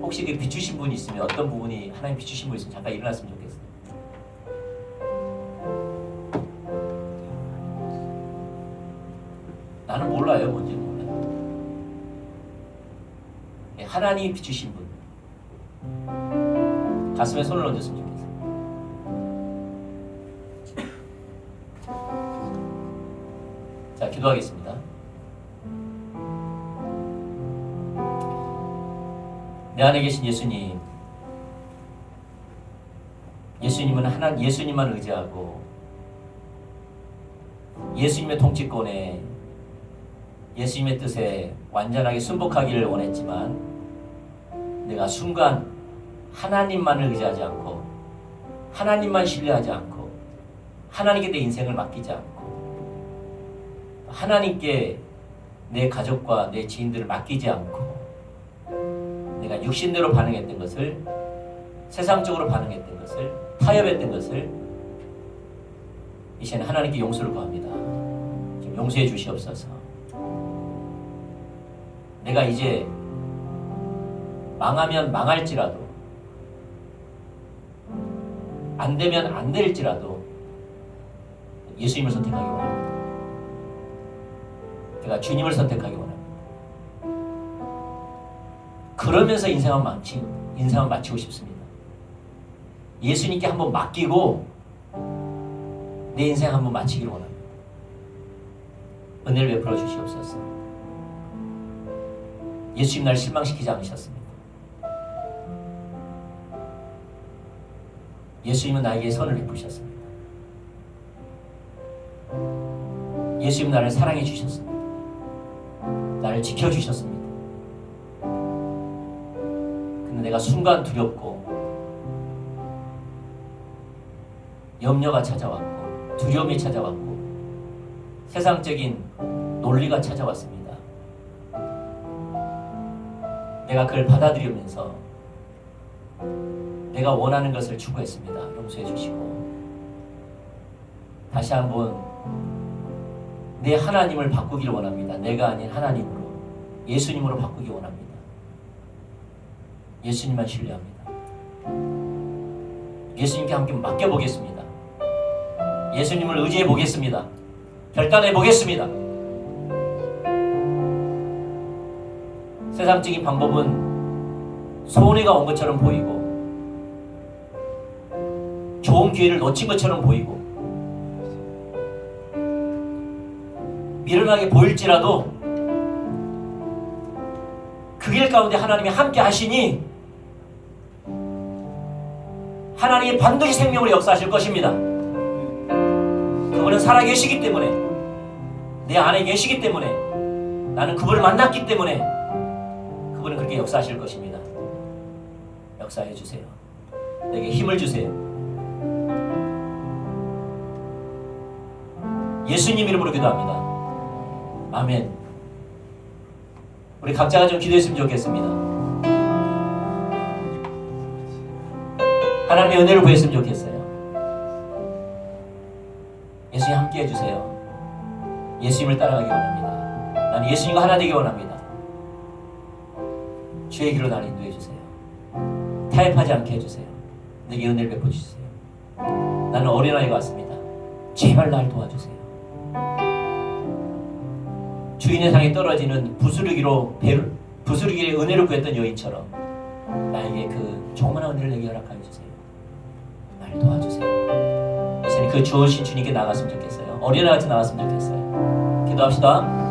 Speaker 1: 혹시 그 비추신 분이 있으면, 어떤 부분이 하나님 비추신 분이 있으면 잠깐 일어났으면 좋겠어요. 나는 몰라요, 뭔지 몰라요. 네, 하나님이 비추신 분, 가슴에 손을 얹었으면 좋겠어요. 자, 기도하겠습니다. 내 안에 계신 예수님, 예수님만 의지하고 예수님의 통치권에, 예수님의 뜻에 완전하게 순복하기를 원했지만 내가 순간 하나님만을 의지하지 않고 하나님만 신뢰하지 않고 하나님께 내 인생을 맡기지 않고 하나님께 내 가족과 내 지인들을 맡기지 않고 내가 육신대로 반응했던 것을, 세상적으로 반응했던 것을, 타협했던 것을 이제는 하나님께 용서를 구합니다. 좀 용서해 주시옵소서. 내가 이제 망하면 망할지라도, 안 되면 안 될지라도 예수님을 선택하기 원합니다. 내가 주님을 선택하기 원합니다. 그러면서 인생을 마치고 싶습니다. 예수님께 한번 맡기고 내 인생 한번 마치기를 원합니다. 은혜를 베풀어 주시옵소서. 예수님 날 실망시키지 않으셨습니다. 예수님은 나에게 선을 베푸셨습니다. 예수님 나를 사랑해 주셨습니다. 나를 지켜주셨습니다. 근데 내가 순간 두렵고 염려가 찾아왔고 두려움이 찾아왔고 세상적인 논리가 찾아왔습니다. 내가 그걸 받아들이면서 내가 원하는 것을 추구했습니다. 용서해 주시고 다시 한번 내 하나님을 바꾸기를 원합니다. 내가 아닌 하나님으로, 예수님으로 바꾸기 원합니다. 예수님만 신뢰합니다. 예수님께 함께 맡겨보겠습니다. 예수님을 의지해 보겠습니다. 결단해 보겠습니다. 세상적인 방법은 손해가 온 것처럼 보이고 좋은 기회를 놓친 것처럼 보이고 미련하게 보일지라도 그 길 가운데 하나님이 함께 하시니 하나님이 반드시 생명으로 역사하실 것입니다. 그분은 살아계시기 때문에, 내 안에 계시기 때문에, 나는 그분을 만났기 때문에 그분은 그렇게 역사하실 것입니다. 역사해 주세요. 내게 힘을 주세요. 예수님 이름으로 기도합니다. 아멘. 우리 각자가 좀 기도했으면 좋겠습니다. 하나님의 은혜를 구했으면 좋겠어요. 예수님 함께 해주세요. 예수님을 따라가기 원합니다. 나는 예수님과 하나 되기 원합니다. 주의 길로 나를 인도해 주세요. 타협하지 않게 해주세요. 내게 은혜를 베풀어 주세요. 나는 어린아이가 왔습니다. 제발 날 도와주세요. 주인의 상에 떨어지는 부스르기의 은혜를 구했던 여인처럼 나에게 그 조그마한 은혜를 내게 허락하여 주세요. 날 도와주세요. 예수님 그 주어신 주님께 나갔으면 좋겠어요. 어린아이같이 나갔으면 좋겠어요. 기도합시다.